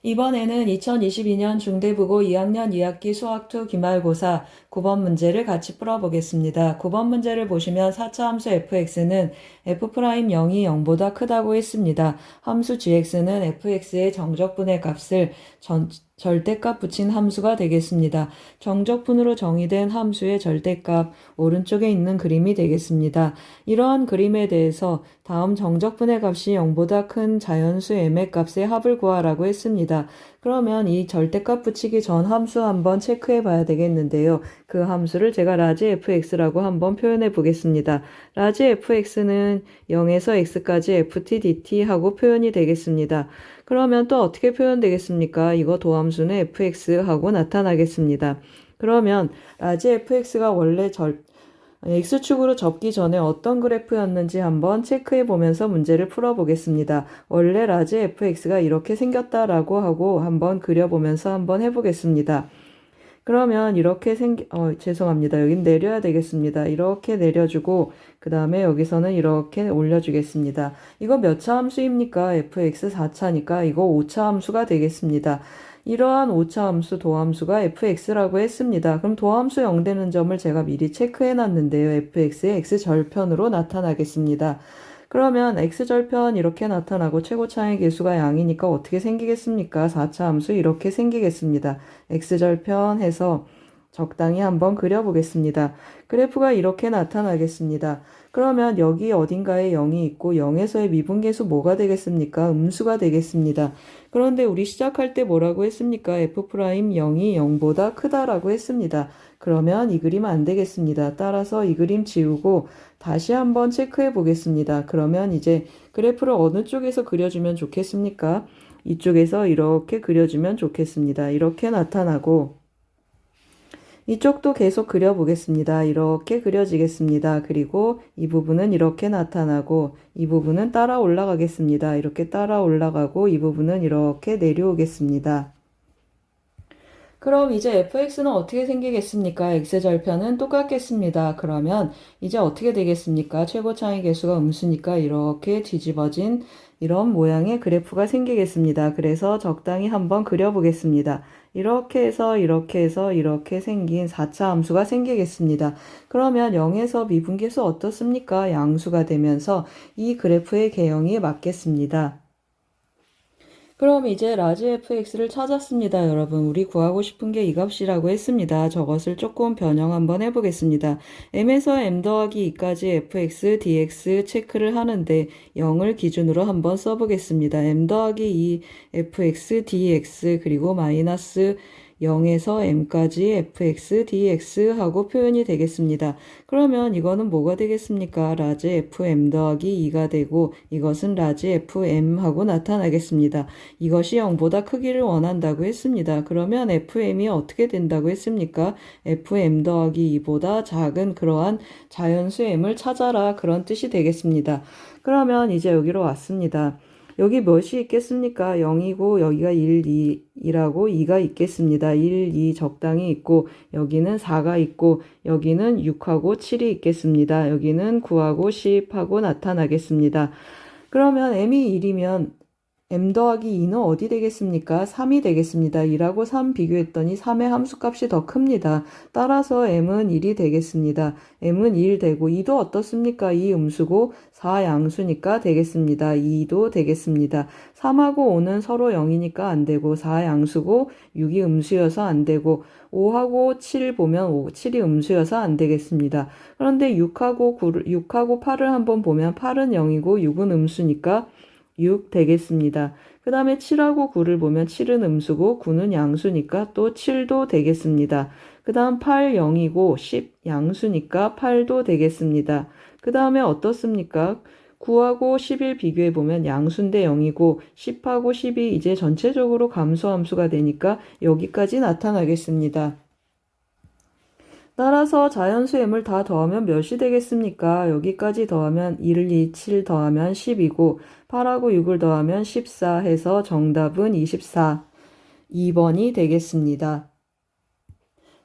이번에는 2022년 중대부고 2학년 2학기 수학2 기말고사 9번 문제를 같이 풀어보겠습니다. 9번 문제를 보시면 4차 함수 fx는 f'0이 0보다 크다고 했습니다. 함수 gx는 fx의 정적분의 값을 절대값 붙인 함수가 되겠습니다. 정적분으로 정의된 함수의 절대값 오른쪽에 있는 그림이 되겠습니다. 이러한 그림에 대해서 다음 정적분의 값이 0보다 큰 자연수 m의 값의 합을 구하라고 했습니다. 그러면 이 절대값 붙이기 전 함수 한번 체크해 봐야 되겠는데요. 그 함수를 제가 라지 fx라고 한번 표현해 보겠습니다. 라지 fx는 0에서 x까지 ft dt 하고 표현이 되겠습니다. 그러면 또 어떻게 표현되겠습니까? 이거 도함수는 fx 하고 나타나겠습니다. 그러면 라지 fx가 원래 x축으로 접기 전에 어떤 그래프였는지 한번 체크해 보면서 문제를 풀어보겠습니다. 원래 라지 fx가 이렇게 생겼다라고 하고 한번 그려보면서 한번 해보겠습니다. 그러면 이렇게 죄송합니다. 여긴 내려야 되겠습니다. 이렇게 내려주고 그 다음에 여기서는 이렇게 올려주겠습니다. 이거 몇 차 함수입니까? fx 4차니까 이거 5차 함수가 되겠습니다. 이러한 5차 함수 도함수가 fx라고 했습니다. 그럼 도함수 0 되는 점을 제가 미리 체크해 놨는데요. fx의 x절편으로 나타나겠습니다. 그러면 x절편 이렇게 나타나고 최고차의 계수가 양이니까 어떻게 생기겠습니까? 4차 함수 이렇게 생기겠습니다. x절편 해서 적당히 한번 그려보겠습니다. 그래프가 이렇게 나타나겠습니다. 그러면 여기 어딘가에 0이 있고 0에서의 미분계수 뭐가 되겠습니까? 음수가 되겠습니다. 그런데 우리 시작할 때 뭐라고 했습니까? f'0이 0보다 크다라고 했습니다. 그러면 이 그림 안 되겠습니다. 따라서 이 그림 지우고 다시 한번 체크해 보겠습니다. 그러면 이제 그래프를 어느 쪽에서 그려주면 좋겠습니까? 이쪽에서 이렇게 그려주면 좋겠습니다. 이렇게 나타나고 이쪽도 계속 그려보겠습니다. 이렇게 그려지겠습니다. 그리고 이 부분은 이렇게 나타나고 이 부분은 따라 올라가겠습니다. 이렇게 따라 올라가고 이 부분은 이렇게 내려오겠습니다. 그럼 이제 fx는 어떻게 생기겠습니까? x절편은 똑같겠습니다. 그러면 이제 어떻게 되겠습니까? 최고차의 계수가 음수니까 이렇게 뒤집어진 이런 모양의 그래프가 생기겠습니다. 그래서 적당히 한번 그려보겠습니다. 이렇게 해서 이렇게 생긴 4차 함수가 생기겠습니다. 그러면 0에서 미분계수 어떻습니까? 양수가 되면서 이 그래프의 개형이 맞겠습니다. 그럼 이제 라지 fx를 찾았습니다. 여러분, 우리 구하고 싶은 게 이 값이라고 했습니다. 저것을 조금 변형 한번 해보겠습니다. m에서 m 더하기 2까지 fx, dx 체크를 하는데 0을 기준으로 한번 써보겠습니다. m 더하기 2 fx, dx 그리고 마이너스 0에서 m까지 fx, dx 하고 표현이 되겠습니다. 그러면 이거는 뭐가 되겠습니까? 라지 fm 더하기 2가 되고 이것은 라지 fm 하고 나타나겠습니다. 이것이 0보다 크기를 원한다고 했습니다. 그러면 fm이 어떻게 된다고 했습니까? fm 더하기 2보다 작은 그러한 자연수 m을 찾아라 그런 뜻이 되겠습니다. 그러면 이제 여기로 왔습니다. 여기 몇이 있겠습니까? 0이고 여기가 1, 2라고 2가 있겠습니다. 1, 2 적당히 있고 여기는 4가 있고 여기는 6하고 7이 있겠습니다. 여기는 9하고 10하고 나타나겠습니다. 그러면 m이 1이면 m 더하기 2는 어디 되겠습니까? 3이 되겠습니다. 2하고 3 비교했더니 3의 함수값이 더 큽니다. 따라서 m은 1이 되겠습니다. m은 1 되고 2도 어떻습니까? 2 음수고 4 양수니까 되겠습니다. 2도 되겠습니다. 3하고 5는 서로 0이니까 안 되고 4 양수고 6이 음수여서 안 되고 5하고 7 보면 7이 음수여서 안 되겠습니다. 그런데 6하고 8을 한번 보면 8은 0이고 6은 음수니까 6 되겠습니다. 그 다음에 7하고 9를 보면 7은 음수고 9는 양수니까 또 7도 되겠습니다. 그 다음 8, 0이고 10 양수니까 8도 되겠습니다. 그 다음에 어떻습니까? 9하고 11 비교해보면 양수인데 0이고 10하고 10이 이제 전체적으로 감소함수가 되니까 여기까지 나타나겠습니다. 따라서 자연수 m을 다 더하면 몇이 되겠습니까? 여기까지 더하면 1, 2, 7 더하면 10이고 8하고 6을 더하면 14 해서 정답은 24, 2번이 되겠습니다.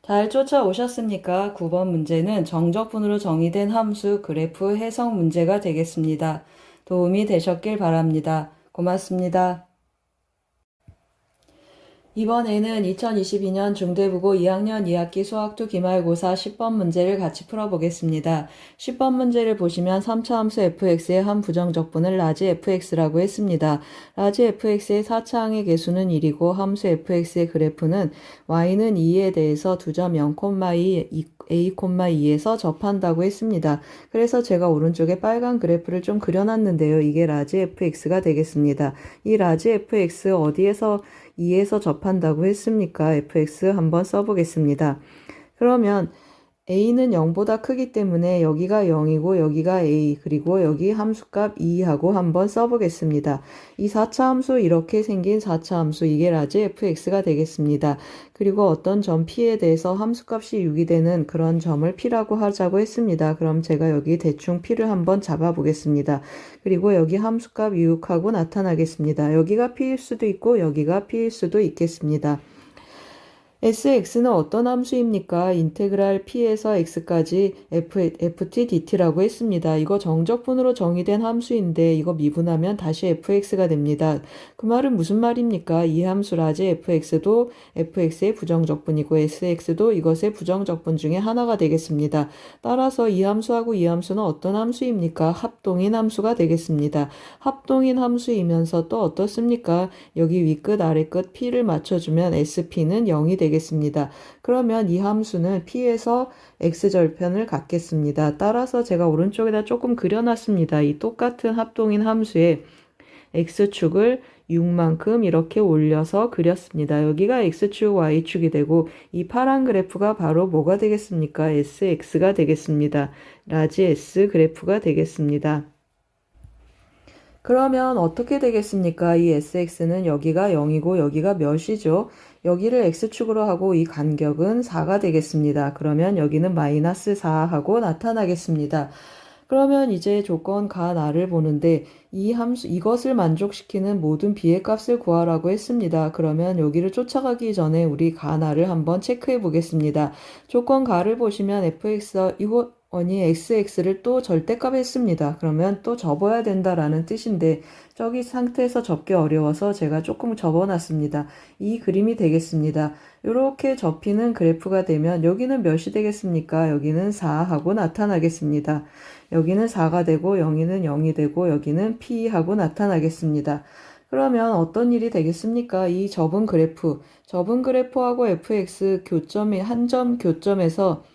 잘 쫓아오셨습니까? 9번 문제는 정적분으로 정의된 함수 그래프 해석 문제가 되겠습니다. 도움이 되셨길 바랍니다. 고맙습니다. 이번에는 2022년 중대국어 2학년 2학기 수학2 기말고사 10번 문제를 같이 풀어보겠습니다. 10번 문제를 보시면 3차 함수 fx의 한 부정적분을 라지 fx라고 했습니다. 라지 fx의 4차 항의 개수는 1이고 함수 fx의 그래프는 y는 2에 대해서 두 점 0,2, a,2에서 접한다고 했습니다. 그래서 제가 오른쪽에 빨간 그래프를 좀 그려놨는데요. 이게 라지 fx가 되겠습니다. 이 라지 fx 어디에서 2에서 접한다고 했습니까? fx 한번 써보겠습니다. 그러면 a는 0보다 크기 때문에 여기가 0이고 여기가 a 그리고 여기 함수값 2하고 한번 써보겠습니다. 이 4차 함수 이렇게 생긴 4차 함수 이게 라지 fx가 되겠습니다. 그리고 어떤 점 p에 대해서 함수값이 6이 되는 그런 점을 p라고 하자고 했습니다. 그럼 제가 여기 대충 p를 한번 잡아보겠습니다. 그리고 여기 함수값 6하고 나타나겠습니다. 여기가 p일 수도 있고 여기가 p일 수도 있겠습니다. sx는 어떤 함수입니까? 인테그랄 p에서 x까지 ft dt라고 했습니다. 이거 정적분으로 정의된 함수인데 이거 미분하면 다시 fx가 됩니다. 그 말은 무슨 말입니까? 이 함수 라지 fx도 fx의 부정적분이고 sx도 이것의 부정적분 중에 하나가 되겠습니다. 따라서 이 함수하고 이 함수는 어떤 함수입니까? 합동인 함수가 되겠습니다. 합동인 함수이면서 또 어떻습니까? 여기 윗끝 아래끝 p를 맞춰주면 sp는 0이 되겠습니다. 그러면 이 함수는 p에서 x절편을 갖겠습니다. 따라서 제가 오른쪽에다 조금 그려놨습니다. 이 똑같은 합동인 함수에 x축을 6만큼 이렇게 올려서 그렸습니다. 여기가 x축, y축이 되고 이 파란 그래프가 바로 뭐가 되겠습니까? sx가 되겠습니다. 라지 s 그래프가 되겠습니다. 그러면 어떻게 되겠습니까? 이 sx는 여기가 0이고 여기가 몇이죠? 여기를 x축으로 하고 이 간격은 4가 되겠습니다. 그러면 여기는 마이너스 4 하고 나타나겠습니다. 그러면 이제 조건 간 r을 보는데 이 함수 이것을 만족시키는 모든 b의 값을 구하라고 했습니다. 그러면 여기를 쫓아가기 전에 우리 간 r을 한번 체크해 보겠습니다. 조건 가를 보시면 fx 원이 xx를 또 절대값 했습니다. 그러면 또 접어야 된다라는 뜻인데 저기 상태에서 접기 어려워서 제가 조금 접어놨습니다. 이 그림이 되겠습니다. 이렇게 접히는 그래프가 되면 여기는 몇이 되겠습니까? 여기는 4 하고 나타나겠습니다. 여기는 4가 되고 여기는 0이 되고 여기는 p 하고 나타나겠습니다. 그러면 어떤 일이 되겠습니까? 이 접은 그래프하고 fx 교점이 한 점 교점에서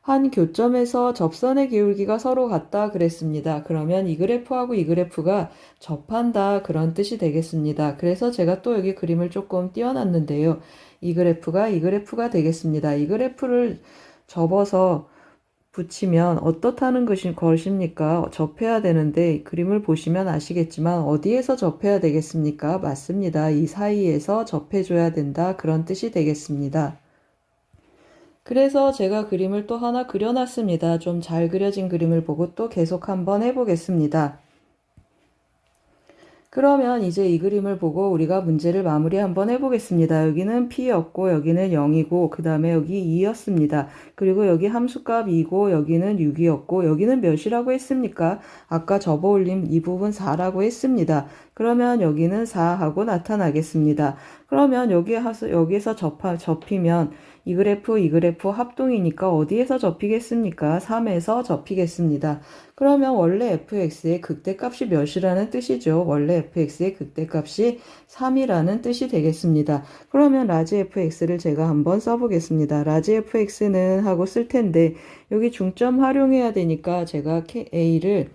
한 교점에서 접선의 기울기가 서로 같다 그랬습니다. 그러면 이 그래프하고 이 그래프가 접한다 그런 뜻이 되겠습니다. 그래서 제가 또 여기 그림을 조금 띄워놨는데요. 이 그래프가 되겠습니다. 이 그래프를 접어서 붙이면 어떻다는 것입니까? 접해야 되는데 그림을 보시면 아시겠지만 어디에서 접해야 되겠습니까? 맞습니다. 이 사이에서 접해줘야 된다 그런 뜻이 되겠습니다. 그래서 제가 그림을 또 하나 그려놨습니다. 좀 잘 그려진 그림을 보고 또 계속 한번 해보겠습니다. 그러면 이제 이 그림을 보고 우리가 문제를 마무리 한번 해보겠습니다. 여기는 p였고 여기는 0이고 그 다음에 여기 2였습니다. 그리고 여기 함수값 2고 여기는 6이었고 여기는 몇이라고 했습니까? 아까 접어 올린 이 부분 4라고 했습니다. 그러면 여기는 4하고 나타나겠습니다. 그러면 여기에서 접히면 이 그래프 합동이니까 어디에서 접히겠습니까? 3에서 접히겠습니다. 그러면 원래 fx의 극대값이 몇이라는 뜻이죠. 원래 fx의 극대값이 3이라는 뜻이 되겠습니다. 그러면 라지 fx를 제가 한번 써보겠습니다. 라지 fx는 하고 쓸 텐데 여기 중점 활용해야 되니까 제가 a를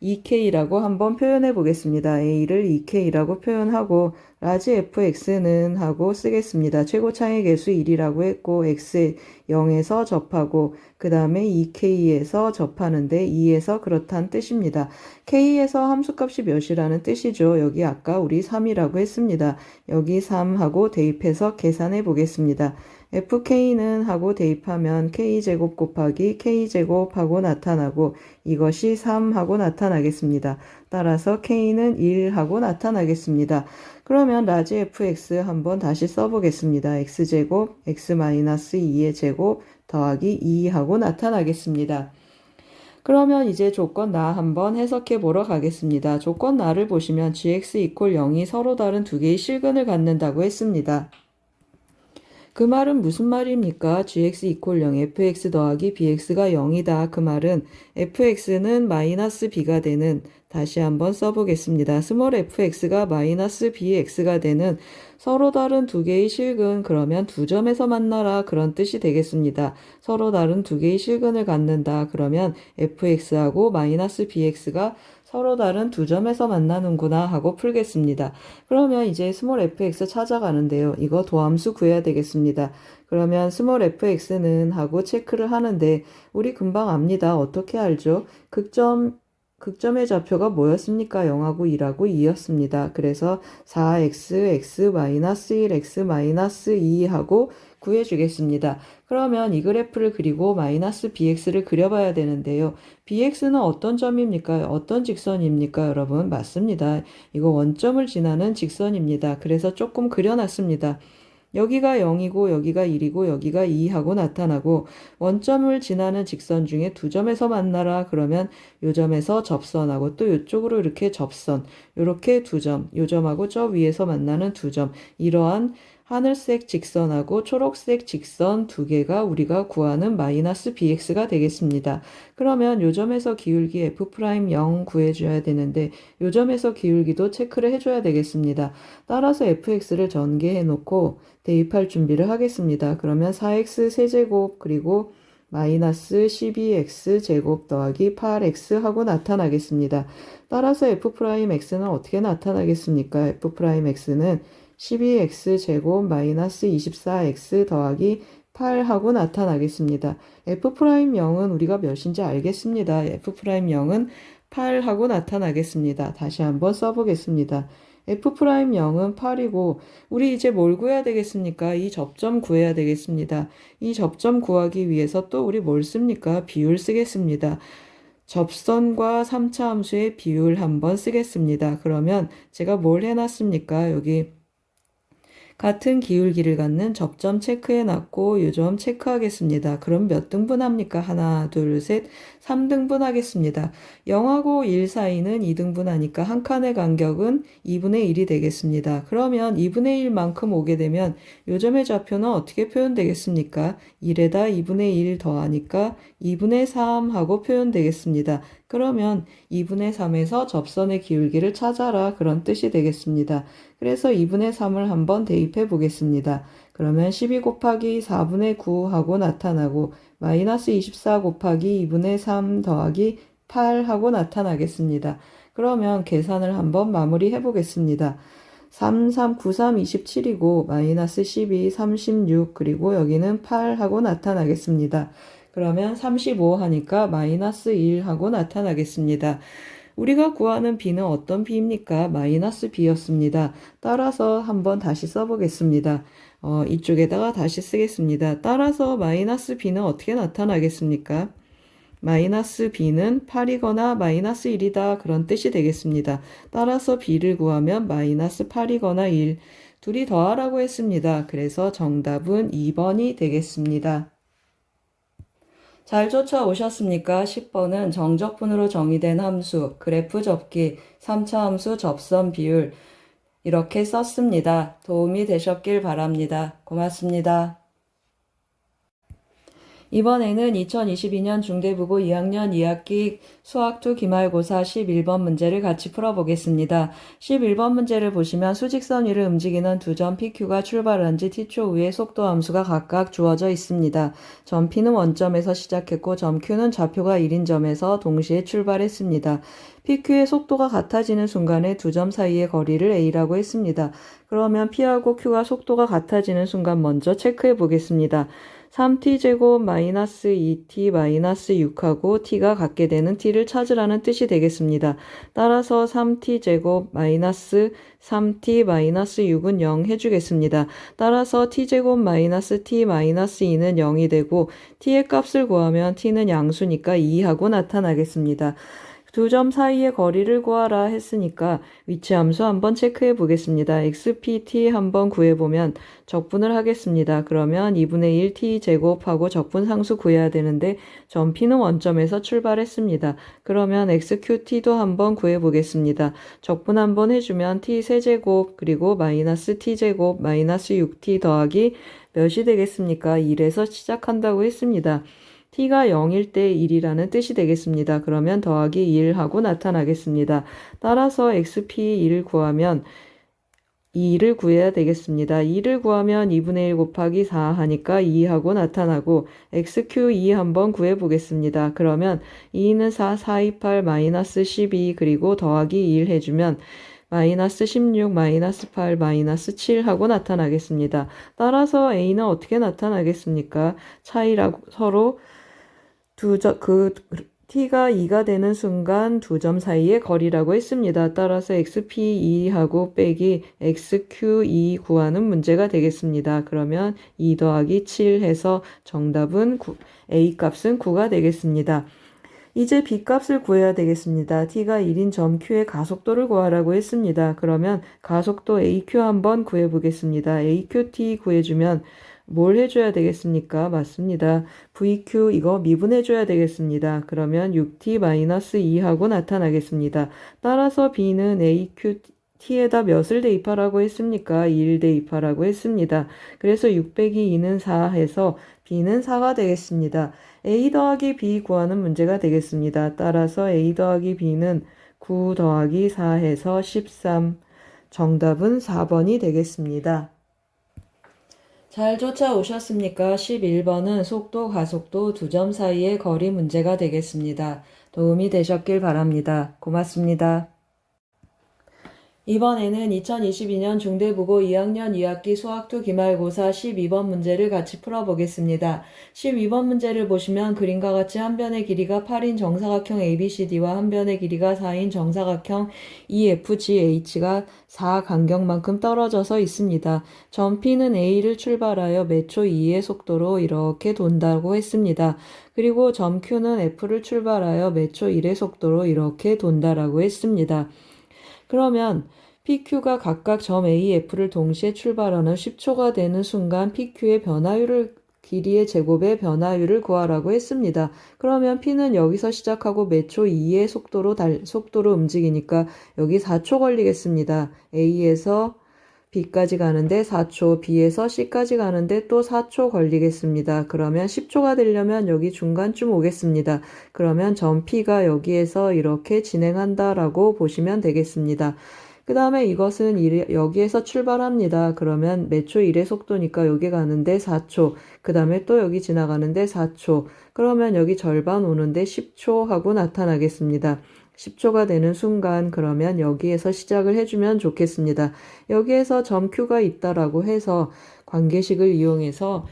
2K라고 한번 표현해 보겠습니다. A를 2K라고 표현하고 라지 fx는 하고 쓰겠습니다. 최고 차이 계수 1이라고 했고 x 0에서 접하고 그 다음에 2K에서 접하는데 2에서 그렇다는 뜻입니다. K에서 함수값이 몇이라는 뜻이죠. 여기 아까 우리 3이라고 했습니다. 여기 3하고 대입해서 계산해 보겠습니다. fk는 하고 대입하면 k제곱 곱하기 k제곱 하고 나타나고 이것이 3 하고 나타나겠습니다. 따라서 k는 1 하고 나타나겠습니다. 그러면 라지 fx 한번 다시 써보겠습니다. x제곱 x-2의 제곱 더하기 2 하고 나타나겠습니다. 그러면 이제 조건 나 한번 해석해 보러 가겠습니다. 조건 나를 보시면 gx = 0이 서로 다른 두 개의 실근을 갖는다고 했습니다. 그 말은 무슨 말입니까? gx = 0, fx 더하기 bx가 0이다. 그 말은 fx는 마이너스 b가 되는, 다시 한번 써보겠습니다. 스몰 fx가 마이너스 bx가 되는 서로 다른 두 개의 실근, 그러면 두 점에서 만나라 그런 뜻이 되겠습니다. 서로 다른 두 개의 실근을 갖는다. 그러면 fx하고 마이너스 bx가 서로 다른 두 점에서 만나는구나 하고 풀겠습니다. 그러면 이제 스몰 fx 찾아가는데요. 이거 도함수 구해야 되겠습니다. 그러면 스몰 fx는 하고 체크를 하는데 우리 금방 압니다. 어떻게 알죠? 극점의 좌표가 뭐였습니까? 0하고 1하고 2였습니다. 그래서 4x, x-1, x-2 하고 구해주겠습니다. 그러면 이 그래프를 그리고 마이너스 bx를 그려봐야 되는데요. bx는 어떤 점입니까? 어떤 직선입니까? 여러분 맞습니다. 이거 원점을 지나는 직선입니다. 그래서 조금 그려놨습니다. 여기가 0이고 여기가 1이고 여기가 2하고 나타나고 원점을 지나는 직선 중에 두 점에서 만나라 그러면 요 점에서 접선하고 또 이쪽으로 이렇게 접선, 이렇게 두 점, 요 점하고 저 위에서 만나는 두 점, 이러한 하늘색 직선하고 초록색 직선 두 개가 우리가 구하는 마이너스 bx가 되겠습니다. 그러면 요 점에서 기울기 f'0 구해줘야 되는데 요 점에서 기울기도 체크를 해줘야 되겠습니다. 따라서 fx를 전개해 놓고 대입할 준비를 하겠습니다. 그러면 4x 세제곱 그리고 마이너스 12x 제곱 더하기 8x 하고 나타나겠습니다. 따라서 f'x는 어떻게 나타나겠습니까? f'x는 12x 제곱 마이너스 24x 더하기 8하고 나타나겠습니다. f'0은 우리가 몇인지 알겠습니다. f'0은 8하고 나타나겠습니다. 다시 한번 써보겠습니다. f'0은 8이고 우리 이제 뭘 구해야 되겠습니까? 이 접점 구해야 되겠습니다. 이 접점 구하기 위해서 또 우리 뭘 씁니까? 비율 쓰겠습니다. 접선과 3차 함수의 비율 한번 쓰겠습니다. 그러면 제가 뭘 해놨습니까? 여기 같은 기울기를 갖는 접점 체크해놨고 요점 체크하겠습니다. 그럼 몇 등분 합니까? 하나, 둘, 셋, 3등분 하겠습니다. 0하고 1 사이는 2등분 하니까 한 칸의 간격은 2분의 1이 되겠습니다. 그러면 2분의 1만큼 오게 되면 요점의 좌표는 어떻게 표현되겠습니까? 1에다 2분의 1 더하니까 2분의 3 하고 표현되겠습니다. 그러면 2분의 3에서 접선의 기울기를 찾아라 그런 뜻이 되겠습니다. 그래서 2분의 3을 한번 대입해 보겠습니다. 그러면 12 곱하기 4분의 9 하고 나타나고 마이너스 24 곱하기 2분의 3 더하기 8 하고 나타나겠습니다. 그러면 계산을 한번 마무리해 보겠습니다. 3, 3, 9, 3, 27이고 마이너스 12, 36 그리고 여기는 8 하고 나타나겠습니다. 그러면 35 하니까 마이너스 1 하고 나타나겠습니다. 우리가 구하는 b는 어떤 b입니까? 마이너스 b였습니다. 따라서 한번 다시 써보겠습니다. 이쪽에다가 다시 쓰겠습니다. 따라서 마이너스 b는 어떻게 나타나겠습니까? 마이너스 b는 8이거나 마이너스 1이다 그런 뜻이 되겠습니다. 따라서 b를 구하면 마이너스 8이거나 1 둘이 더하라고 했습니다. 그래서 정답은 2번이 되겠습니다. 잘 쫓아오셨습니까? 10번은 정적분으로 정의된 함수, 그래프 접기, 3차 함수 접선 비율 이렇게 썼습니다. 도움이 되셨길 바랍니다. 고맙습니다. 이번에는 2022년 중대부고 2학년 2학기 수학2 기말고사 11번 문제를 같이 풀어보겠습니다. 11번 문제를 보시면 수직선 위를 움직이는 두 점 PQ가 출발한 지 t초 후에 속도 함수가 각각 주어져 있습니다. 점 P는 원점에서 시작했고 점 Q는 좌표가 1인 점에서 동시에 출발했습니다. PQ의 속도가 같아지는 순간에 두 점 사이의 거리를 A라고 했습니다. 그러면 P하고 Q가 속도가 같아지는 순간 먼저 체크해 보겠습니다. 3t제곱 마이너스 2t 마이너스 6하고 t가 같게 되는 t를 찾으라는 뜻이 되겠습니다. 따라서 3t제곱 마이너스 3t 마이너스 6은 0 해주겠습니다. 따라서 t제곱 마이너스 t 마이너스 2는 0이 되고 t의 값을 구하면 t는 양수니까 2하고 나타나겠습니다. 두 점 사이의 거리를 구하라 했으니까 위치함수 한번 체크해 보겠습니다. xpt 한번 구해보면 적분을 하겠습니다. 그러면 2분의 1 t제곱하고 적분상수 구해야 되는데 점 P는 원점에서 출발했습니다. 그러면 xqt도 한번 구해보겠습니다. 적분 한번 해주면 t 세제곱 그리고 마이너스 t제곱 마이너스 6t 더하기 몇이 되겠습니까? 1에서 시작한다고 했습니다. t가 0일 때 1이라는 뜻이 되겠습니다. 그러면 더하기 1하고 나타나겠습니다. 따라서 xp1을 구하면 2를 구해야 되겠습니다. 2를 구하면 2분의 1 곱하기 4 하니까 2하고 나타나고 xq2 한번 구해보겠습니다. 그러면 2는 4, 4, 2, 8, 마이너스 12 그리고 더하기 1 해주면 마이너스 16, 마이너스 8, 마이너스 7 하고 나타나겠습니다. 따라서 a는 어떻게 나타나겠습니까? 차이라고 서로 t가 2가 되는 순간 두 점 사이의 거리라고 했습니다. 따라서 xp2하고 빼기 xq2 구하는 문제가 되겠습니다. 그러면 2 더하기 7 해서 정답은 a 값은 9가 되겠습니다. 이제 b 값을 구해야 되겠습니다. t가 1인 점 q의 가속도를 구하라고 했습니다. 그러면 가속도 aq 한번 구해보겠습니다. aqt 구해주면 뭘 해줘야 되겠습니까? 맞습니다. VQ 이거 미분해줘야 되겠습니다. 그러면 6t-2 하고 나타나겠습니다. 따라서 B는 AQT에다 몇을 대입하라고 했습니까? 1 대입하라고 했습니다. 그래서 6 빼기 2는 4 해서 B는 4가 되겠습니다. A 더하기 B 구하는 문제가 되겠습니다. 따라서 A 더하기 B는 9 더하기 4 해서 13. 정답은 4번이 되겠습니다. 잘 쫓아오셨습니까? 11번은 속도, 가속도 두 점 사이의 거리 문제가 되겠습니다. 도움이 되셨길 바랍니다. 고맙습니다. 이번에는 2022년 중대부고 2학년 2학기 수학2 기말고사 12번 문제를 같이 풀어보겠습니다. 12번 문제를 보시면 그림과 같이 한 변의 길이가 8인 정사각형 ABCD와 한 변의 길이가 4인 정사각형 EFGH가 4 간격만큼 떨어져서 있습니다. 점 P는 A를 출발하여 매초 2의 속도로 이렇게 돈다고 했습니다. 그리고 점 Q는 F를 출발하여 매초 1의 속도로 이렇게 돈다라고 했습니다. 그러면 PQ가 각각 점 A, F를 동시에 출발하는 10초가 되는 순간 PQ의 변화율을 길이의 제곱의 변화율을 구하라고 했습니다. 그러면 P는 여기서 시작하고 몇 초 2의 속도로 움직이니까 여기 4초 걸리겠습니다. A에서 B까지 가는데 4초, B에서 C까지 가는데 또 4초 걸리겠습니다. 그러면 10초가 되려면 여기 중간쯤 오겠습니다. 그러면 점 P가 여기에서 이렇게 진행한다라고 보시면 되겠습니다. 그 다음에 이것은 여기에서 출발합니다. 그러면 몇 초 1의 속도니까 여기 가는데 4초. 그 다음에 또 여기 지나가는데 4초. 그러면 여기 절반 오는데 10초 하고 나타나겠습니다. 10초가 되는 순간 그러면 여기에서 시작을 해주면 좋겠습니다. 여기에서 점 Q가 있다라고 해서 관계식을 이용해서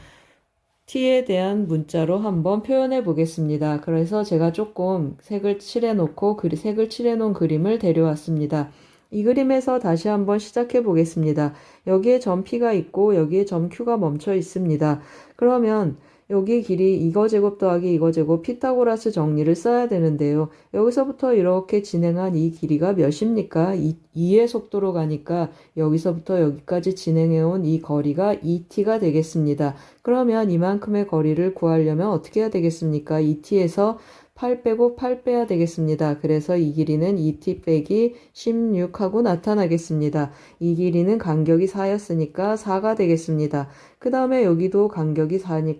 T에 대한 문자로 한번 표현해 보겠습니다. 그래서 제가 조금 색을 칠해 놓은 그림을 데려왔습니다. 이 그림에서 다시 한번 시작해 보겠습니다. 여기에 점 P가 있고 여기에 점 Q가 멈춰 있습니다. 그러면 여기 길이 이거 제곱 더하기 이거 제곱 피타고라스 정리를 써야 되는데요. 여기서부터 이렇게 진행한 이 길이가 몇입니까? 2의 속도로 가니까 여기서부터 여기까지 진행해온 이 거리가 2t가 되겠습니다. 그러면 이만큼의 거리를 구하려면 어떻게 해야 되겠습니까? 2t에서 8 빼고 8 빼야 되겠습니다. 그래서 이 길이는 2t 빼기 16하고 나타나겠습니다. 이 길이는 간격이 4였으니까 4가 되겠습니다. 그 다음에 여기도 간격이 4니까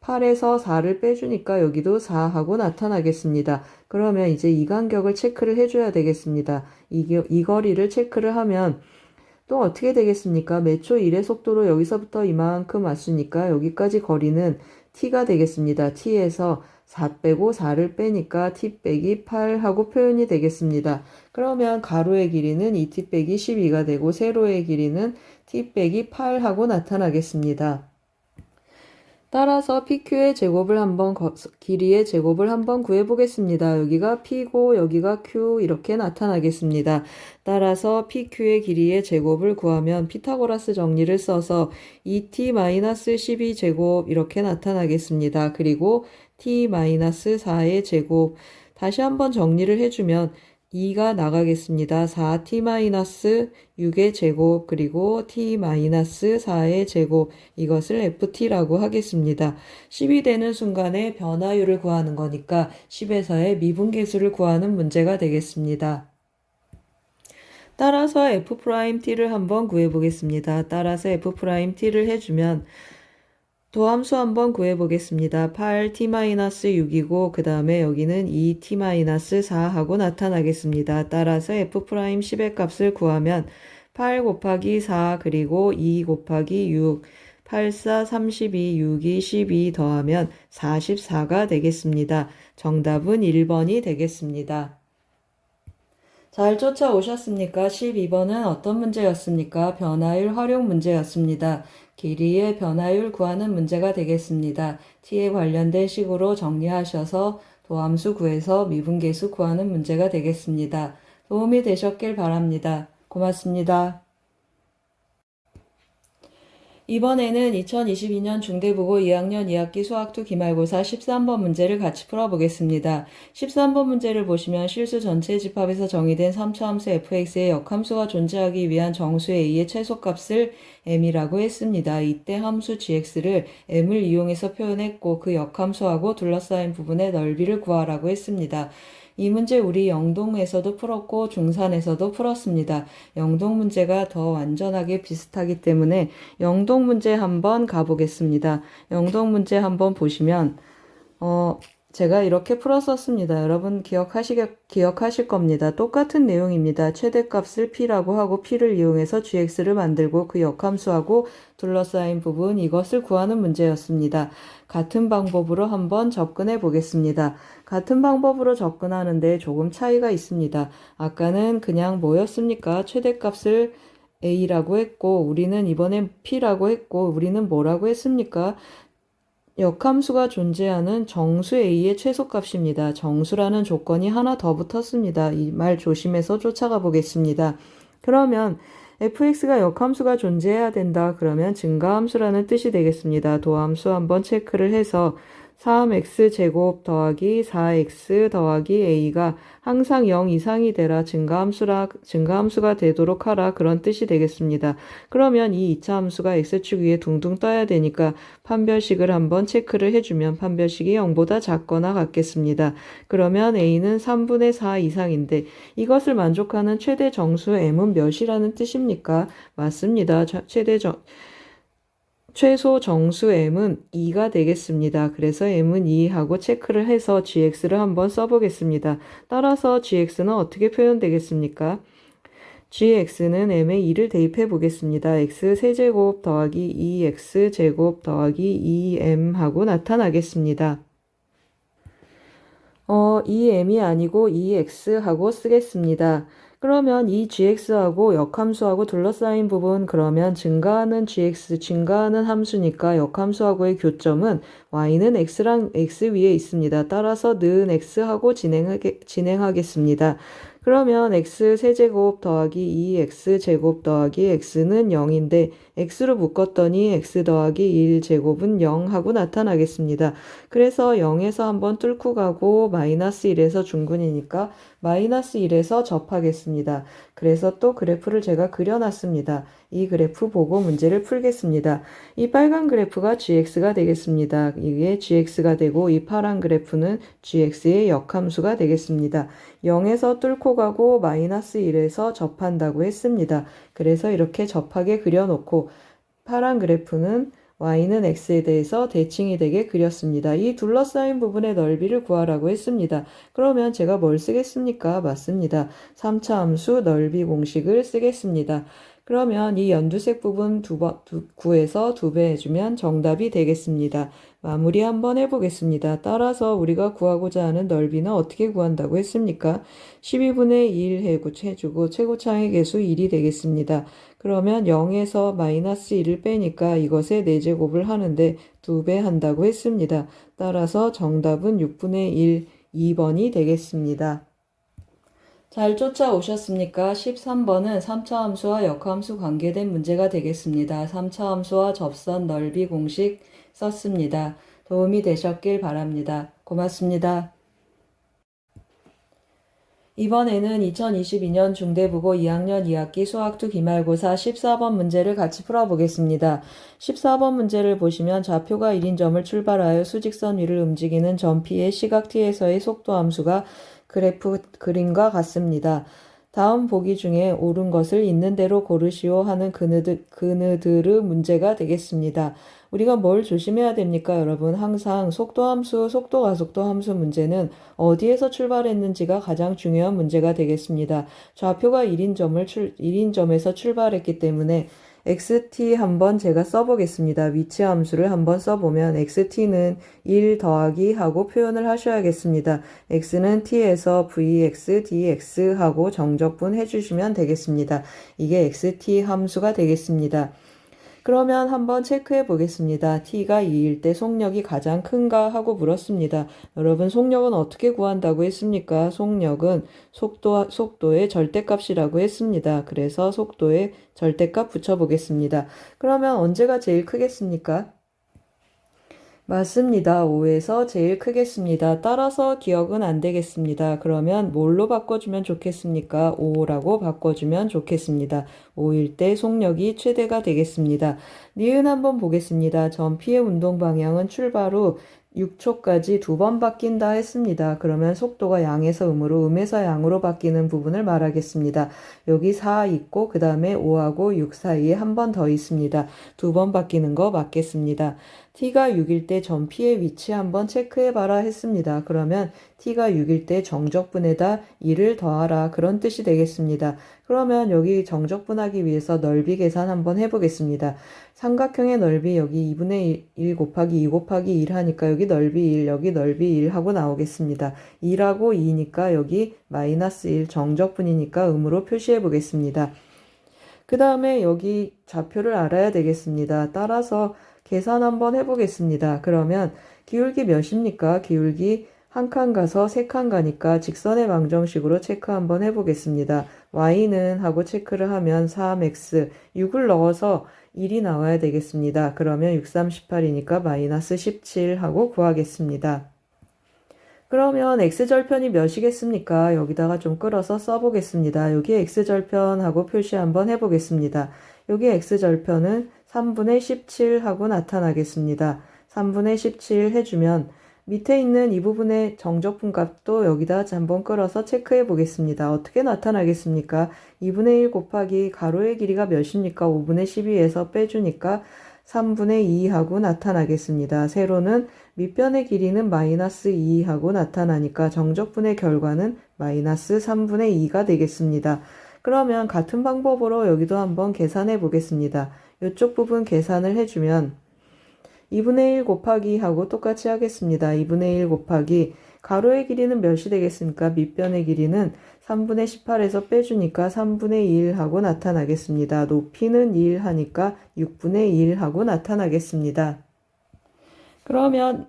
8에서 4를 빼주니까 여기도 4하고 나타나겠습니다. 그러면 이제 이 간격을 체크를 해줘야 되겠습니다. 이 거리를 체크를 하면 또 어떻게 되겠습니까? 몇 초 1의 속도로 여기서부터 이만큼 왔으니까 여기까지 거리는 t가 되겠습니다. t에서 4 빼고 4를 빼니까 t 빼기 8하고 표현이 되겠습니다. 그러면 가로의 길이는 2t 빼기 12가 되고 세로의 길이는 t 빼기 8하고 나타나겠습니다. 따라서 PQ의 제곱을 길이의 제곱을 한번 구해보겠습니다. 여기가 P고 여기가 Q 이렇게 나타나겠습니다. 따라서 PQ의 길이의 제곱을 구하면 피타고라스 정리를 써서 2t-12 제곱 이렇게 나타나겠습니다. 그리고 t-4의 제곱 다시 한번 정리를 해주면 2가 나가겠습니다. 4t-6의 제곱 그리고 t-4의 제곱 이것을 ft라고 하겠습니다. 10이 되는 순간에 변화율을 구하는 거니까 10에서의 미분계수를 구하는 문제가 되겠습니다. 따라서 f't를 한번 구해보겠습니다. 따라서 f't를 해주면 도함수 한번 구해보겠습니다. 8t-6이고 그 다음에 여기는 2t-4 하고 나타나겠습니다. 따라서 f'10의 값을 구하면 8 곱하기 4 그리고 2 곱하기 6 8, 4, 32, 6이 12 더하면 44가 되겠습니다. 정답은 1번이 되겠습니다. 잘 쫓아오셨습니까? 12번은 어떤 문제였습니까? 변화율 활용 문제였습니다. 길이의 변화율 구하는 문제가 되겠습니다. t에 관련된 식으로 정리하셔서 도함수 구해서 미분계수 구하는 문제가 되겠습니다. 도움이 되셨길 바랍니다. 고맙습니다. 이번에는 2022년 중대국어 2학년 2학기 수학2 기말고사 13번 문제를 같이 풀어보겠습니다. 13번 문제를 보시면 실수 전체 집합에서 정의된 3차 함수 fx의 역함수가 존재하기 위한 정수 a의 최소값을 m이라고 했습니다. 이때 함수 gx를 m을 이용해서 표현했고 그 역함수하고 둘러싸인 부분의 넓이를 구하라고 했습니다. 이 문제 우리 영동에서도 풀었고 중산에서도 풀었습니다. 영동 문제가 더 완전하게 비슷하기 때문에 영동 문제 한번 가보겠습니다. 영동 문제 한번 보시면 제가 이렇게 풀었었습니다. 여러분 기억하실 겁니다. 똑같은 내용입니다. 최대값을 P라고 하고 P를 이용해서 GX를 만들고 그 역함수하고 둘러싸인 부분 이것을 구하는 문제였습니다. 같은 방법으로 한번 접근해 보겠습니다. 같은 방법으로 접근하는데 조금 차이가 있습니다. 아까는 그냥 뭐였습니까? 최대값을 A라고 했고 우리는 이번엔 P라고 했고 우리는 뭐라고 했습니까? 역함수가 존재하는 정수 A의 최소값입니다. 정수라는 조건이 하나 더 붙었습니다. 이 말 조심해서 쫓아가 보겠습니다. 그러면 fx가 역함수가 존재해야 된다. 그러면 증가함수라는 뜻이 되겠습니다. 도함수 한번 체크를 해서 3x제곱 더하기 4x 더하기 a가 항상 0 이상이 되라 증가함수가 되도록 하라 그런 뜻이 되겠습니다. 그러면 이 2차 함수가 x축 위에 둥둥 떠야 되니까 판별식을 한번 체크를 해주면 판별식이 0보다 작거나 같겠습니다. 그러면 a는 3분의 4 이상인데 이것을 만족하는 최대 정수 m은 몇이라는 뜻입니까? 맞습니다. 최소 정수 m은 2가 되겠습니다. 그래서 m은 2하고 체크를 해서 gx를 한번 써보겠습니다. 따라서 gx는 어떻게 표현되겠습니까? gx는 m에 2를 대입해 보겠습니다. x 세제곱 더하기 2x 제곱 더하기 2m 하고 나타나겠습니다. 이 m이 아니고 2x 하고 쓰겠습니다. 그러면 이 gx하고 역함수하고 둘러싸인 부분 그러면 증가하는 함수니까 역함수하고의 교점은 y는 x랑 x 위에 있습니다. 따라서 는 x하고 진행하겠습니다. 그러면 x 세제곱 더하기 2x 제곱 더하기 x는 0인데 x로 묶었더니 x 더하기 1제곱은 0 하고 나타나겠습니다. 그래서 0에서 한번 뚫고 가고 마이너스 1에서 중근이니까 마이너스 1에서 접하겠습니다. 그래서 또 그래프를 제가 그려놨습니다. 이 그래프 보고 문제를 풀겠습니다. 이 빨간 그래프가 gx가 되겠습니다. 이게 gx가 되고 이 파란 그래프는 gx의 역함수가 되겠습니다. 0에서 뚫고 가고 마이너스 1에서 접한다고 했습니다. 그래서 이렇게 접하게 그려놓고 파란 그래프는 y는 x에 대해서 대칭이 되게 그렸습니다. 이 둘러싸인 부분의 넓이를 구하라고 했습니다. 그러면 제가 뭘 쓰겠습니까? 맞습니다. 3차 함수 넓이 공식을 쓰겠습니다. 그러면 이 연두색 부분 구해서 2배 해주면 정답이 되겠습니다. 마무리 한번 해보겠습니다. 따라서 우리가 구하고자 하는 넓이는 어떻게 구한다고 했습니까? 12분의 1 해주고 최고차의 개수 1이 되겠습니다. 그러면 0에서 마이너스 1을 빼니까 이것의 4제곱을 하는데 2배 한다고 했습니다. 따라서 정답은 6분의 1, 2번이 되겠습니다. 잘 쫓아오셨습니까? 13번은 3차 함수와 역함수 관계된 문제가 되겠습니다. 3차 함수와 접선 넓이 공식 썼습니다. 도움이 되셨길 바랍니다. 고맙습니다. 이번에는 2022년 중대국어 2학년 2학기 수학2 기말고사 14번 문제를 같이 풀어보겠습니다. 14번 문제를 보시면 좌표가 1인 점을 출발하여 수직선 위를 움직이는 점 P의 시각 T에서의 속도 함수가 그래프 그림과 같습니다. 다음 보기 중에 옳은 것을 있는 대로 고르시오 하는 그느드르 문제가 되겠습니다. 우리가 뭘 조심해야 됩니까, 여러분? 항상 속도가속도 함수 문제는 어디에서 출발했는지가 가장 중요한 문제가 되겠습니다. 좌표가 1인 점에서 출발했기 때문에 xt 한번 제가 써보겠습니다. 위치 함수를 한번 써보면 xt는 1 더하기 하고 표현을 하셔야겠습니다. x는 t에서 vx, dx 하고 정적분 해주시면 되겠습니다. 이게 xt 함수가 되겠습니다. 그러면 한번 체크해 보겠습니다. t가 2일 때 속력이 가장 큰가 하고 물었습니다. 여러분 속력은 어떻게 구한다고 했습니까? 속력은 속도의 절대값이라고 했습니다. 그래서 속도의 절대값 붙여보겠습니다. 그러면 언제가 제일 크겠습니까? 맞습니다. 5에서 제일 크겠습니다. 따라서 기억은 안 되겠습니다. 그러면 뭘로 바꿔주면 좋겠습니까? 5라고 바꿔주면 좋겠습니다. 5일 때 속력이 최대가 되겠습니다. 니은 한번 보겠습니다. 점 P의 운동 방향은 출발 후 6초까지 2번 바뀐다 했습니다. 그러면 속도가 양에서 음으로 음에서 양으로 바뀌는 부분을 말하겠습니다. 여기 4 있고 그 다음에 5하고 6 사이에 한 번 더 있습니다. 2번 바뀌는 거 맞겠습니다. t가 6일 때 점 P의 위치 한번 체크해봐라 했습니다. 그러면 t가 6일 때 정적분에다 2를 더하라 그런 뜻이 되겠습니다. 그러면 여기 정적분하기 위해서 넓이 계산 한번 해보겠습니다. 삼각형의 넓이 여기 2분의 1 곱하기 2 곱하기 1 하니까 여기 넓이 1 여기 넓이 1 하고 나오겠습니다. 1하고 2니까 여기 마이너스 1 정적분이니까 음으로 표시해 보겠습니다. 그 다음에 여기 좌표를 알아야 되겠습니다. 따라서 계산 한번 해보겠습니다. 그러면 기울기 몇입니까? 기울기 한 칸 가서 3칸 가니까 직선의 방정식으로 체크 한번 해보겠습니다. y는 하고 체크를 하면 3x 6을 넣어서 1이 나와야 되겠습니다. 그러면 6, 3, 18이니까 마이너스 17 하고 구하겠습니다. 그러면 x절편이 몇이겠습니까? 여기다가 좀 끌어서 써보겠습니다. 여기 x절편하고 표시 한번 해보겠습니다. 여기 x절편은 3분의 17 하고 나타나겠습니다. 3분의 17 해주면 밑에 있는 이 부분의 정적분 값도 여기다 한번 끌어서 체크해 보겠습니다. 어떻게 나타나겠습니까? 2분의 1 곱하기 가로의 길이가 몇입니까? 5분의 12에서 빼주니까 3분의 2 하고 나타나겠습니다. 세로는 밑변의 길이는 마이너스 2 하고 나타나니까 정적분의 결과는 마이너스 3분의 2가 되겠습니다. 그러면 같은 방법으로 여기도 한번 계산해 보겠습니다. 이쪽 부분 계산을 해주면 2분의 1 곱하기 하고 똑같이 하겠습니다. 2분의 1 곱하기 가로의 길이는 몇이 되겠습니까? 밑변의 길이는 3분의 18에서 빼주니까 3분의 1 하고 나타나겠습니다. 높이는 1 하니까 6분의 1 하고 나타나겠습니다. 그러면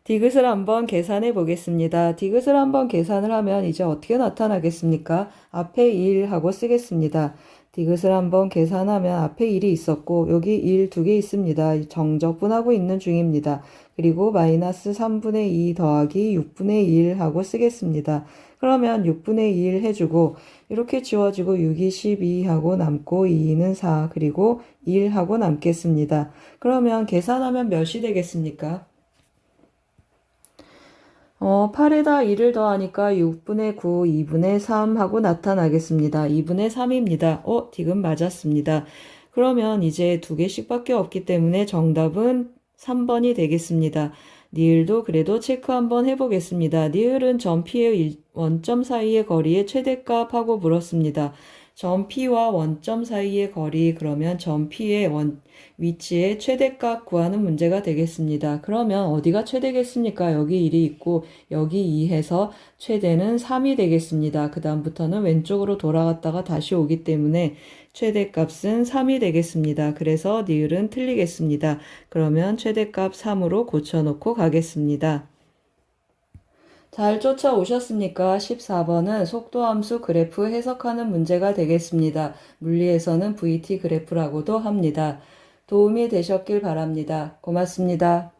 디귿을 한번 계산해 보겠습니다. 디귿을 한번 계산을 하면 이제 어떻게 나타나겠습니까? 앞에 1 하고 쓰겠습니다. 디귿을 한번 계산하면 앞에 1이 있었고 여기 1 두 개 있습니다. 정적분하고 있는 중입니다. 그리고 마이너스 3분의 2 더하기 6분의 1 하고 쓰겠습니다. 그러면 6분의 1 해주고 이렇게 지워지고 6이 12 하고 남고 2는 4 그리고 1 하고 남겠습니다. 그러면 계산하면 몇이 되겠습니까? 8에다 2를 더하니까 6분의 9, 2분의 3 하고 나타나겠습니다. 2분의 3입니다. 디귿 맞았습니다. 그러면 이제 두 개씩밖에 없기 때문에 정답은 3번이 되겠습니다. 니을도 그래도 체크 한번 해보겠습니다. 니을은 점 P의 원점 사이의 거리의 최대값하고 물었습니다. 점 P와 원점 사이의 거리 그러면 점 P의 위치의 최대값 구하는 문제가 되겠습니다. 그러면 어디가 최대겠습니까? 여기 1이 있고 여기 2 해서 최대는 3이 되겠습니다. 그 다음부터는 왼쪽으로 돌아갔다가 다시 오기 때문에 최대값은 3이 되겠습니다. 그래서 니을은 틀리겠습니다. 그러면 최대값 3으로 고쳐놓고 가겠습니다. 잘 쫓아오셨습니까? 14번은 속도함수 그래프 해석하는 문제가 되겠습니다. 물리에서는 VT 그래프라고도 합니다. 도움이 되셨길 바랍니다. 고맙습니다.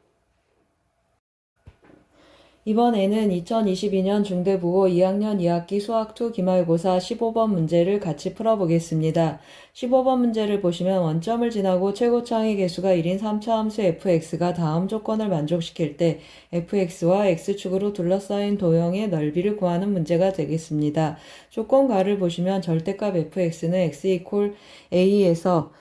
이번에는 2022년 중대국어 2학년 2학기 수학2 기말고사 15번 문제를 같이 풀어보겠습니다. 15번 문제를 보시면 원점을 지나고 최고창의 개수가 1인 3차 함수 fx가 다음 조건을 만족시킬 때 fx와 x축으로 둘러싸인 도형의 넓이를 구하는 문제가 되겠습니다. 조건가를 보시면 절대값 fx는 x 이퀄 a에서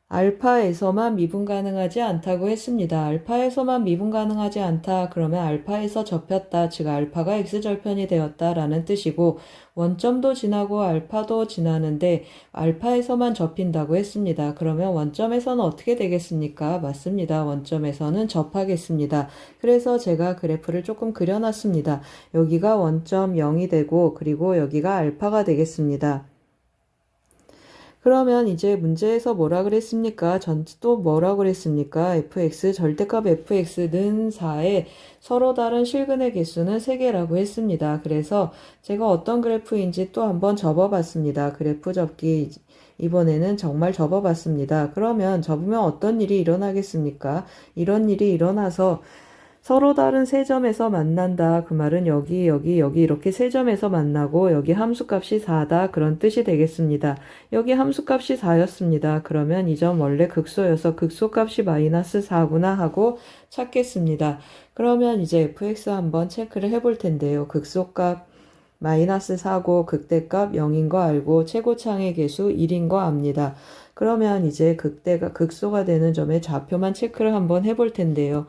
알파에서만 미분 가능하지 않다고 했습니다. 알파에서만 미분 가능하지 않다. 그러면 알파에서 접혔다. 즉 알파가 x절편이 되었다 라는 뜻이고 원점도 지나고 알파도 지나는데 알파에서만 접힌다고 했습니다. 그러면 원점에서는 어떻게 되겠습니까? 맞습니다. 원점에서는 접하겠습니다. 그래서 제가 그래프를 조금 그려놨습니다. 여기가 원점 0이 되고 그리고 여기가 알파가 되겠습니다. 그러면 이제 문제에서 뭐라 그랬습니까? 또 뭐라 그랬습니까? fx, 절대값 fx는 4에 서로 다른 실근의 개수는 3개라고 했습니다. 그래서 제가 어떤 그래프인지 또 한번 접어봤습니다. 그래프 접기 이번에는 정말 접어봤습니다. 그러면 접으면 어떤 일이 일어나겠습니까? 이런 일이 일어나서 서로 다른 세 점에서 만난다. 그 말은 여기 이렇게 세 점에서 만나고 여기 함수값이 4다. 그런 뜻이 되겠습니다. 여기 함수값이 4였습니다. 그러면 이 점 원래 극소여서 극소값이 마이너스 4구나 하고 찾겠습니다. 그러면 이제 fx 한번 체크를 해볼 텐데요. 극소값 마이너스 4고 극대값 0인 거 알고 최고창의 개수 1인 거 압니다. 그러면 이제 극소가 되는 점의 좌표만 체크를 한번 해볼 텐데요.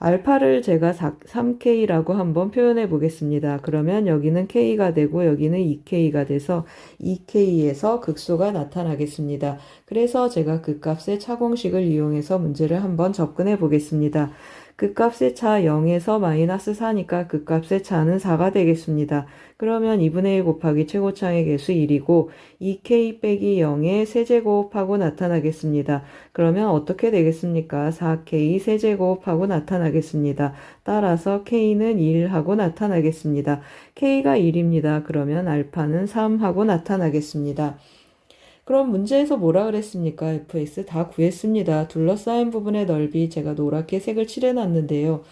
알파를 제가 3K라고 한번 표현해 보겠습니다. 그러면 여기는 K가 되고 여기는 2K가 돼서 2K에서 극소가 나타나겠습니다. 그래서 제가 그 값의 차공식을 이용해서 문제를 한번 접근해 보겠습니다. 그 값의 차 0에서 마이너스 4니까 그 값의 차는 4가 되겠습니다. 그러면 2분의 1 곱하기 최고차의 개수 1이고 2k 빼기 0의 세제곱하고 나타나겠습니다. 그러면 어떻게 되겠습니까? 4k 세제곱하고 나타나겠습니다. 따라서 k는 1하고 나타나겠습니다. k가 1입니다. 그러면 알파는 3하고 나타나겠습니다. 그럼 문제에서 뭐라 그랬습니까? fx 다 구했습니다. 둘러싸인 부분의 넓이 제가 노랗게 색을 칠해놨는데요.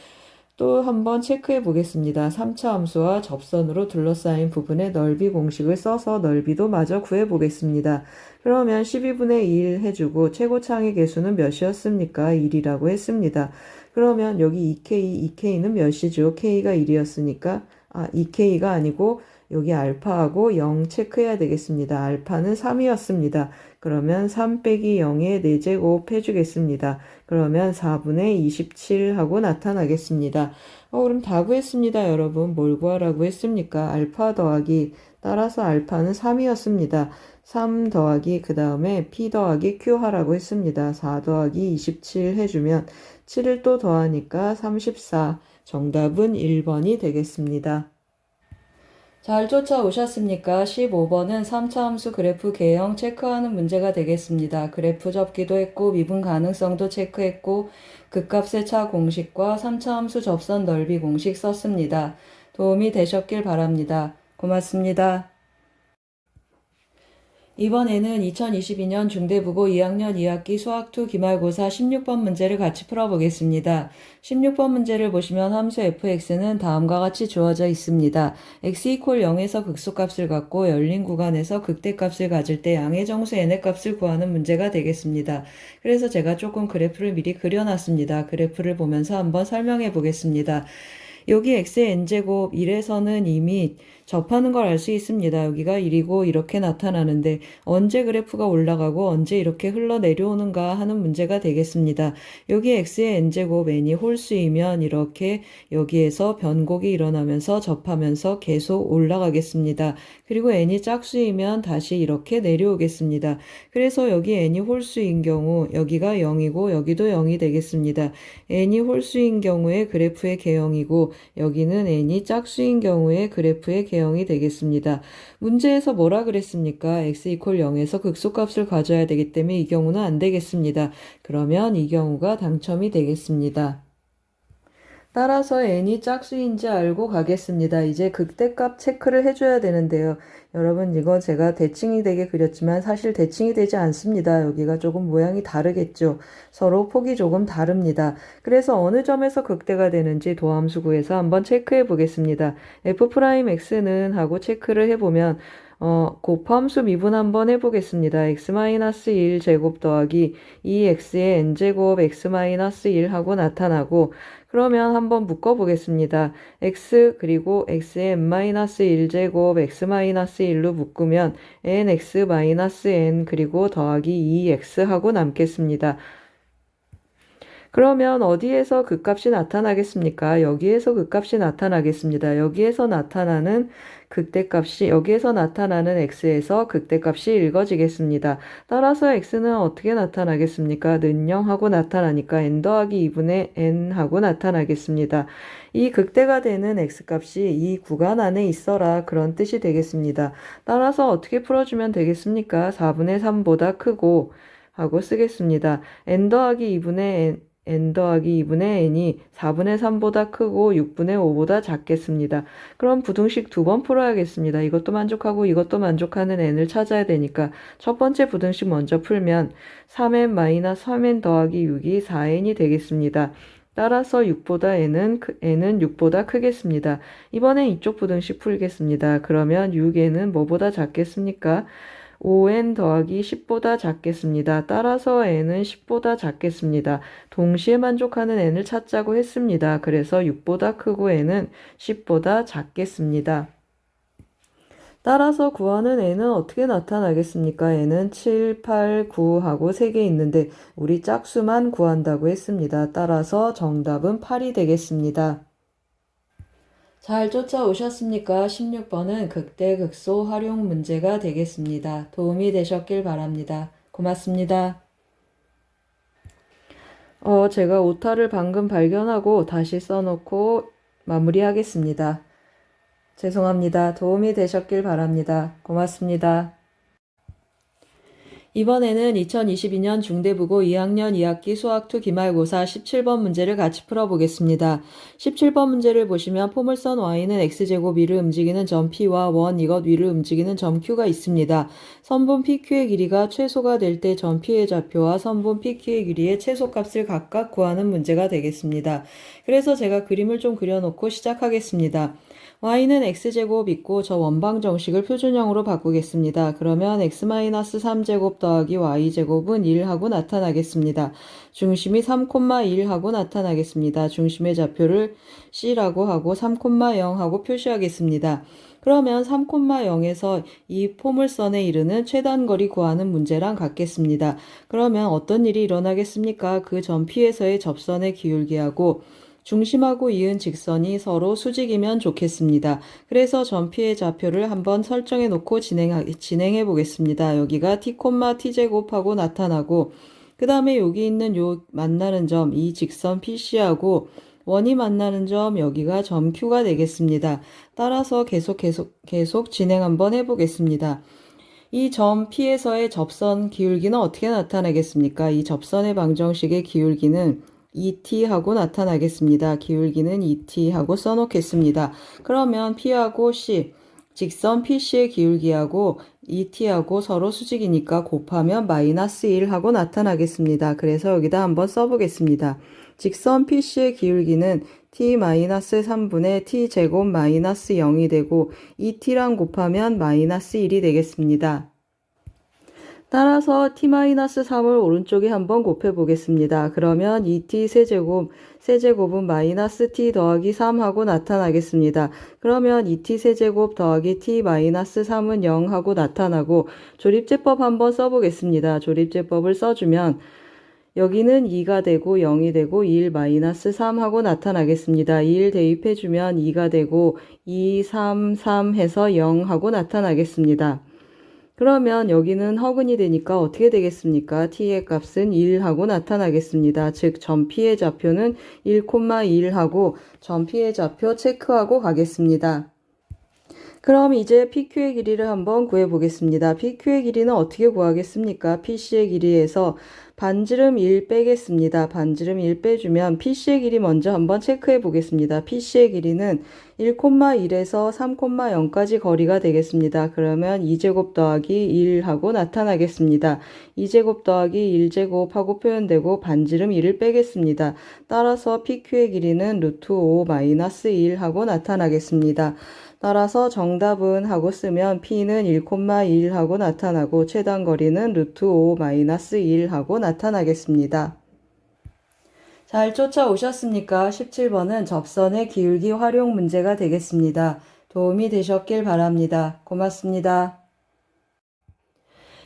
또 한번 체크해 보겠습니다. 3차 함수와 접선으로 둘러싸인 부분의 넓이 공식을 써서 넓이도 마저 구해 보겠습니다. 그러면 12분의 1 해주고 최고창의 개수는 몇이었습니까? 1이라고 했습니다. 그러면 여기 2k는 몇이죠? k가 1이었으니까 2k가 아니고 여기 알파하고 0 체크해야 되겠습니다. 알파는 3이었습니다. 그러면 3 빼기 0의 4제곱 해주겠습니다. 그러면 4분의 27 하고 나타나겠습니다. 그럼 다 구했습니다. 여러분 뭘 구하라고 했습니까? 알파 더하기 따라서 알파는 3이었습니다. 3 더하기 그 다음에 p 더하기 q 하라고 했습니다. 4 더하기 27 해주면 7을 또 더하니까 34. 정답은 1번이 되겠습니다. 잘 쫓아오셨습니까? 15번은 3차 함수 그래프 개형 체크하는 문제가 되겠습니다. 그래프 접기도 했고 미분 가능성도 체크했고 극값의 차 공식과 3차 함수 접선 넓이 공식 썼습니다. 도움이 되셨길 바랍니다. 고맙습니다. 이번에는 2022년 중대부고 2학년 2학기 수학2 기말고사 16번 문제를 같이 풀어보겠습니다. 16번 문제를 보시면 함수 fx는 다음과 같이 주어져 있습니다. x = 0에서 극소값을 갖고 열린 구간에서 극대값을 가질 때 양의 정수 n의 값을 구하는 문제가 되겠습니다. 그래서 제가 조금 그래프를 미리 그려놨습니다. 그래프를 보면서 한번 설명해 보겠습니다. 여기 x의 n제곱 1에서는 이미 접하는 걸 알 수 있습니다. 여기가 1이고 이렇게 나타나는데 언제 그래프가 올라가고 언제 이렇게 흘러내려오는가 하는 문제가 되겠습니다. 여기 x의 n제곱 n이 홀수이면 이렇게 여기에서 변곡이 일어나면서 접하면서 계속 올라가겠습니다. 그리고 n이 짝수이면 다시 이렇게 내려오겠습니다. 그래서 여기 n이 홀수인 경우 여기가 0이고 여기도 0이 되겠습니다. n이 홀수인 경우에 그래프의 개형이고 여기는 n이 짝수인 경우에 그래프의 개형이 되겠습니다. 문제에서 뭐라 그랬습니까? x = 0에서 극소값을 가져야 되기 때문에 이 경우는 안 되겠습니다. 그러면 이 경우가 당첨이 되겠습니다. 따라서 n이 짝수인지 알고 가겠습니다. 이제 극대값 체크를 해줘야 되는데요. 여러분 이거 제가 대칭이 되게 그렸지만 사실 대칭이 되지 않습니다. 여기가 조금 모양이 다르겠죠. 서로 폭이 조금 다릅니다. 그래서 어느 점에서 극대가 되는지 도함수 구해서 한번 체크해 보겠습니다. f'x는 하고 체크를 해보면 곱함수 미분 한번 해보겠습니다. x-1 제곱 더하기 2x의 n제곱 x-1 하고 나타나고 그러면 한번 묶어보겠습니다. x 그리고 x의 n-1제곱 x-1로 묶으면 nx-n 그리고 더하기 2x 하고 남겠습니다. 그러면 어디에서 극값이 나타나겠습니까? 여기에서 극값이 나타나겠습니다. 여기에서 나타나는 극대값이 여기에서 나타나는 x에서 극대값이 읽어지겠습니다. 따라서 x는 어떻게 나타나겠습니까? 는 0 하고 나타나니까 n 더하기 2분의 n 하고 나타나겠습니다. 이 극대가 되는 x값이 이 구간 안에 있어라 그런 뜻이 되겠습니다. 따라서 어떻게 풀어주면 되겠습니까? 4분의 3보다 크고 하고 쓰겠습니다. n 더하기 2분의 n이 4분의 3보다 크고 6분의 5보다 작겠습니다. 그럼 부등식 2번 풀어야겠습니다. 이것도 만족하고 이것도 만족하는 n을 찾아야 되니까 첫 번째 부등식 먼저 풀면 3n 더하기 6이 4n이 되겠습니다. 따라서 6보다 n은 6보다 크겠습니다. 이번엔 이쪽 부등식 풀겠습니다. 그러면 6n은 뭐보다 작겠습니까? 5n 더하기 10보다 작겠습니다. 따라서 n은 10보다 작겠습니다. 동시에 만족하는 n을 찾자고 했습니다. 그래서 6보다 크고 n은 10보다 작겠습니다. 따라서 구하는 n은 어떻게 나타나겠습니까? n은 7, 8, 9하고 3개 있는데 우리 짝수만 구한다고 했습니다. 따라서 정답은 8이 되겠습니다. 잘 쫓아오셨습니까? 16번은 극대극소 활용 문제가 되겠습니다. 도움이 되셨길 바랍니다. 고맙습니다. 제가 오타를 방금 발견하고 다시 써놓고 마무리하겠습니다. 죄송합니다. 도움이 되셨길 바랍니다. 고맙습니다. 이번에는 2022년 중대부고 2학년 2학기 수학2 기말고사 17번 문제를 같이 풀어보겠습니다. 17번 문제를 보시면 포물선 y는 x제곱 위를 움직이는 점 p와 원 이것 위를 움직이는 점 q가 있습니다. 선분 pq의 길이가 최소가 될 때 점 p의 좌표와 선분 pq의 길이의 최소값을 각각 구하는 문제가 되겠습니다. 그래서 제가 그림을 좀 그려놓고 시작하겠습니다. y는 x제곱 있고 저 원방 정식을 표준형으로 바꾸겠습니다. 그러면 x-3제곱 더하기 y제곱은 1하고 나타나겠습니다. 중심이 3,1하고 나타나겠습니다. 중심의 좌표를 c라고 하고 3,0하고 표시하겠습니다. 그러면 3,0에서 이 포물선에 이르는 최단거리 구하는 문제랑 같겠습니다. 그러면 어떤 일이 일어나겠습니까? 그 점 P에서의 접선의 기울기하고 중심하고 이은 직선이 서로 수직이면 좋겠습니다. 그래서 점 P의 좌표를 한번 설정해 놓고 진행해 보겠습니다. 여기가 t, t제곱하고 나타나고 그 다음에 여기 있는 요 만나는 점, 이 직선 PC하고 원이 만나는 점 여기가 점 Q가 되겠습니다. 따라서 계속 진행 한번 해보겠습니다. 이 점 P에서의 접선 기울기는 어떻게 나타나겠습니까? 이 접선의 방정식의 기울기는 ET하고 나타나겠습니다. 기울기는 ET하고 써놓겠습니다. 그러면 P하고 C, 직선 PC의 기울기하고 ET하고 서로 수직이니까 곱하면 마이너스 1하고 나타나겠습니다. 그래서 여기다 한번 써보겠습니다. 직선 PC의 기울기는 t-3분의 t제곱 마이너스 0이 되고 ET랑 곱하면 마이너스 1이 되겠습니다. 따라서 t-3을 오른쪽에 한번 곱해 보겠습니다. 그러면 2t 세제곱은 마이너스 t 더하기 3하고 나타나겠습니다. 그러면 2t 세제곱 더하기 t-3은 0하고 나타나고 조립제법 한번 써보겠습니다. 조립제법을 써주면 여기는 2가 되고 0이 되고 1-3하고 나타나겠습니다. 1 대입해주면 2가 되고 2, 3, 3 해서 0하고 나타나겠습니다. 그러면 여기는 허근이 되니까 어떻게 되겠습니까? t의 값은 1하고 나타나겠습니다. 즉, 점 P의 좌표는 1,1하고 점 P의 좌표 체크하고 가겠습니다. 그럼 이제 PQ의 길이를 한번 구해보겠습니다. PQ의 길이는 어떻게 구하겠습니까? PC의 길이에서 반지름 1 빼겠습니다. 반지름 1 빼주면 PC의 길이 먼저 한번 체크해 보겠습니다. PC의 길이는 1,1에서 3,0까지 거리가 되겠습니다. 그러면 2제곱 더하기 1하고 나타나겠습니다. 2제곱 더하기 1제곱 하고 표현되고 반지름 1을 빼겠습니다. 따라서 PQ의 길이는 루트 5 마이너스 1하고 나타나겠습니다. 따라서 정답은 하고 쓰면 P는 1,1하고 나타나고 최단 거리는 루트 5 마이너스 1하고 나타나겠습니다. 잘 쫓아오셨습니까? 17번은 접선의 기울기 활용 문제가 되겠습니다. 도움이 되셨길 바랍니다. 고맙습니다.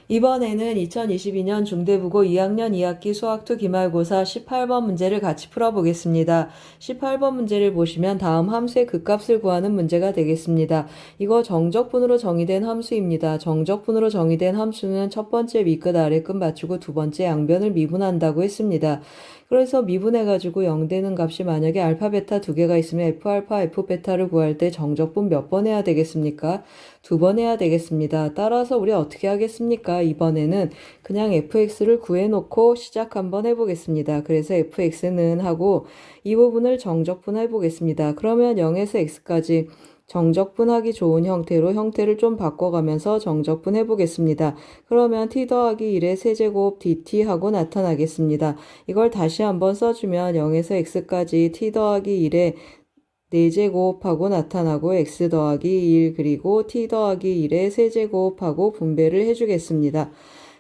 이번에는 2022년 중대부고 2학년 2학기 수학2 기말고사 18번 문제를 같이 풀어보겠습니다. 18번 문제를 보시면 다음 함수의 극값을 구하는 문제가 되겠습니다. 이거 정적분으로 정의된 함수입니다. 정적분으로 정의된 함수는 첫 번째 위끝 아래끝 맞추고 두 번째 양변을 미분한다고 했습니다. 그래서 미분해가지고 0 되는 값이 만약에 알파, 베타 두 개가 있으면 F알파, F베타를 구할 때 정적분 몇 번 해야 되겠습니까? 2번 해야 되겠습니다. 따라서 우리 어떻게 하겠습니까? 이번에는 그냥 fx를 구해놓고 시작 한번 해보겠습니다. 그래서 fx는 하고 이 부분을 정적분 해보겠습니다. 그러면 0에서 x까지 정적분하기 좋은 형태로 형태를 좀 바꿔가면서 정적분 해보겠습니다. 그러면 t 더하기 1의 세제곱 dt 하고 나타나겠습니다. 이걸 다시 한번 써주면 0에서 x까지 t 더하기 1의 4제곱하고 나타나고 x 더하기 1 그리고 t 더하기 1의 세제곱하고 분배를 해주겠습니다.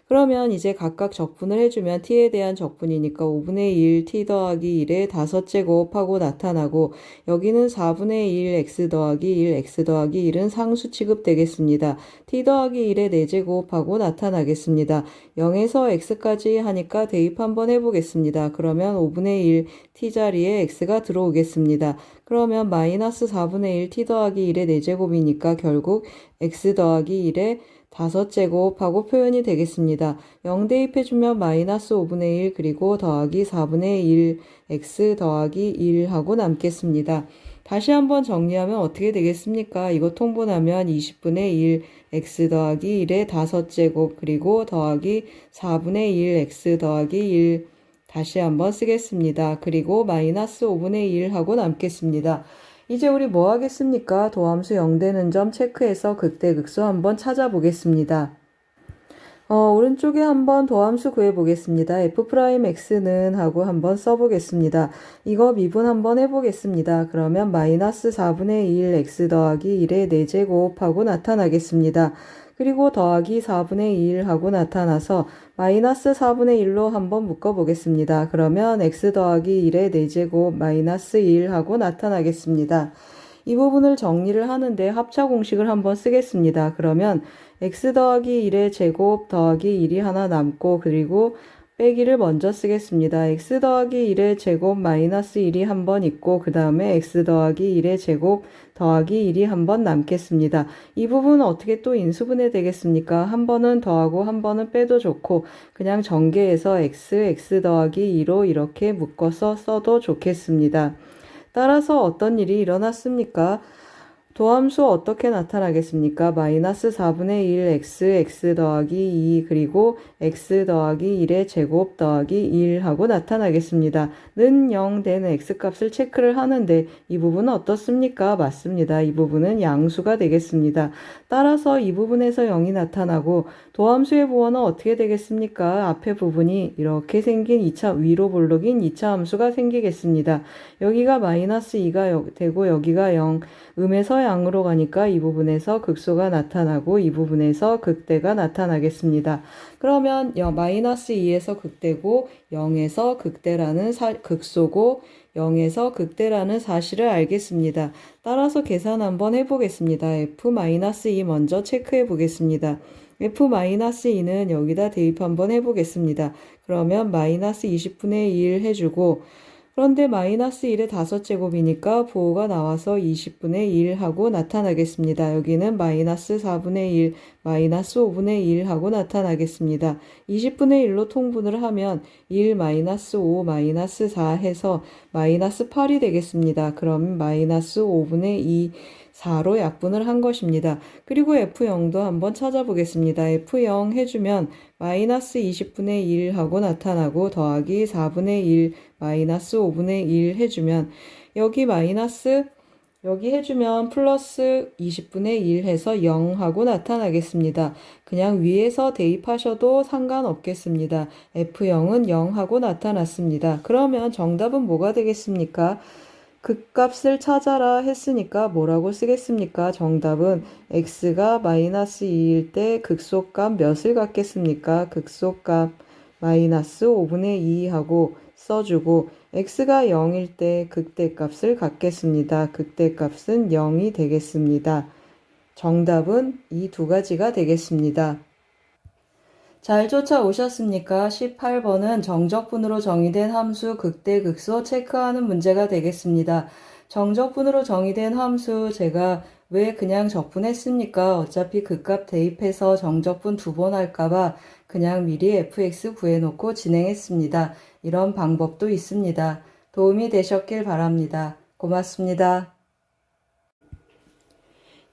그러면 이제 각각 적분을 해주면 t에 대한 적분이니까 5분의 1 t 더하기 1의 5제곱하고 나타나고 여기는 4분의 1 x 더하기 1 x 더하기 1은 상수 취급되겠습니다. t 더하기 1의 4제곱하고 나타나겠습니다. 0에서 x까지 하니까 대입 한번 해보겠습니다. 그러면 5분의 1 t 자리에 x가 들어오겠습니다. 그러면 마이너스 4분의 1 t 더하기 1의 4제곱이니까 결국 x 더하기 1의 5제곱하고 표현이 되겠습니다. 0 대입해주면 마이너스 5분의 1 그리고 더하기 4분의 1 x 더하기 1 하고 남겠습니다. 다시 한번 정리하면 어떻게 되겠습니까? 이거 통분하면 20분의 1 x 더하기 1의 5제곱 그리고 더하기 4분의 1 x 더하기 1 다시 한번 쓰겠습니다. 그리고 마이너스 5분의 1 하고 남겠습니다. 이제 우리 뭐 하겠습니까? 도함수 0되는 점 체크해서 극대극소 한번 찾아보겠습니다. 오른쪽에 한번 도함수 구해보겠습니다. f'x는 하고 한번 써보겠습니다. 이거 미분 한번 해보겠습니다. 그러면 마이너스 4분의 1 x 더하기 1의 4제곱 하고 나타나겠습니다. 그리고 더하기 4분의 1 하고 나타나서 마이너스 4분의 1로 한번 묶어보겠습니다. 그러면 x 더하기 1의 4제곱 마이너스 1 하고 나타나겠습니다. 이 부분을 정리를 하는데 합차 공식을 한번 쓰겠습니다. 그러면 x 더하기 1의 제곱 더하기 1이 하나 남고 그리고 빼기를 먼저 쓰겠습니다. x 더하기 1의 제곱 마이너스 1이 한번 있고 그 다음에 x 더하기 1의 제곱 더하기 1이 한번 남겠습니다. 이 부분은 어떻게 또 인수분해 되겠습니까? 한 번은 더하고 한 번은 빼도 좋고 그냥 전개해서 x 더하기 2로 이렇게 묶어서 써도 좋겠습니다. 따라서 어떤 일이 일어났습니까? 도함수 어떻게 나타나겠습니까? 마이너스 4분의 1 x 더하기 2 그리고 x 더하기 1의 제곱 더하기 1 하고 나타나겠습니다. 는 0 되는 x값을 체크를 하는데 이 부분은 어떻습니까? 맞습니다. 이 부분은 양수가 되겠습니다. 따라서 이 부분에서 0이 나타나고 도함수의 부호는 어떻게 되겠습니까? 앞에 부분이 이렇게 생긴 2차 위로 볼록인 2차 함수가 생기겠습니다. 여기가 마이너스 2가 되고 여기가 0 음에서 양으로 가니까 이 부분에서 극소가 나타나고 이 부분에서 극대가 나타나겠습니다. 그러면 마이너스 2에서 극대고 0에서 극대라는 극소고 0에서 극대라는 사실을 알겠습니다. 따라서 계산 한번 해보겠습니다. f-2 먼저 체크해 보겠습니다. f-2는 여기다 대입 한번 해보겠습니다. 그러면 마이너스 20분의 1 해주고 그런데 마이너스 1의 5제곱이니까 부호가 나와서 20분의 1 하고 나타나겠습니다. 여기는 마이너스 4분의 1, 마이너스 5분의 1 하고 나타나겠습니다. 20분의 1로 통분을 하면 1 마이너스 5 마이너스 4 해서 마이너스 8이 되겠습니다. 그럼 마이너스 5분의 2 4로 약분을 한 것입니다. 그리고 F0도 한번 찾아보겠습니다. F0 해주면 마이너스 20분의 1 하고 나타나고 더하기 4분의 1 마이너스 5분의 1 해주면 여기 마이너스 여기 해주면 플러스 20분의 1 해서 0 하고 나타나겠습니다. 그냥 위에서 대입하셔도 상관없겠습니다. F0은 0 하고 나타났습니다. 그러면 정답은 뭐가 되겠습니까? 극값을 찾아라 했으니까 뭐라고 쓰겠습니까? 정답은 x가 마이너스 2일 때 극소값 몇을 갖겠습니까? 극소값 마이너스 5분의 2 하고 써주고 x가 0일 때 극대값을 갖겠습니다. 극대값은 0이 되겠습니다. 정답은 이 두 가지가 되겠습니다. 잘 쫓아오셨습니까? 18번은 정적분으로 정의된 함수 극대극소 체크하는 문제가 되겠습니다. 정적분으로 정의된 함수 제가 왜 그냥 적분했습니까? 어차피 극값 대입해서 정적분 2번 할까봐 그냥 미리 fx 구해놓고 진행했습니다. 이런 방법도 있습니다. 도움이 되셨길 바랍니다. 고맙습니다.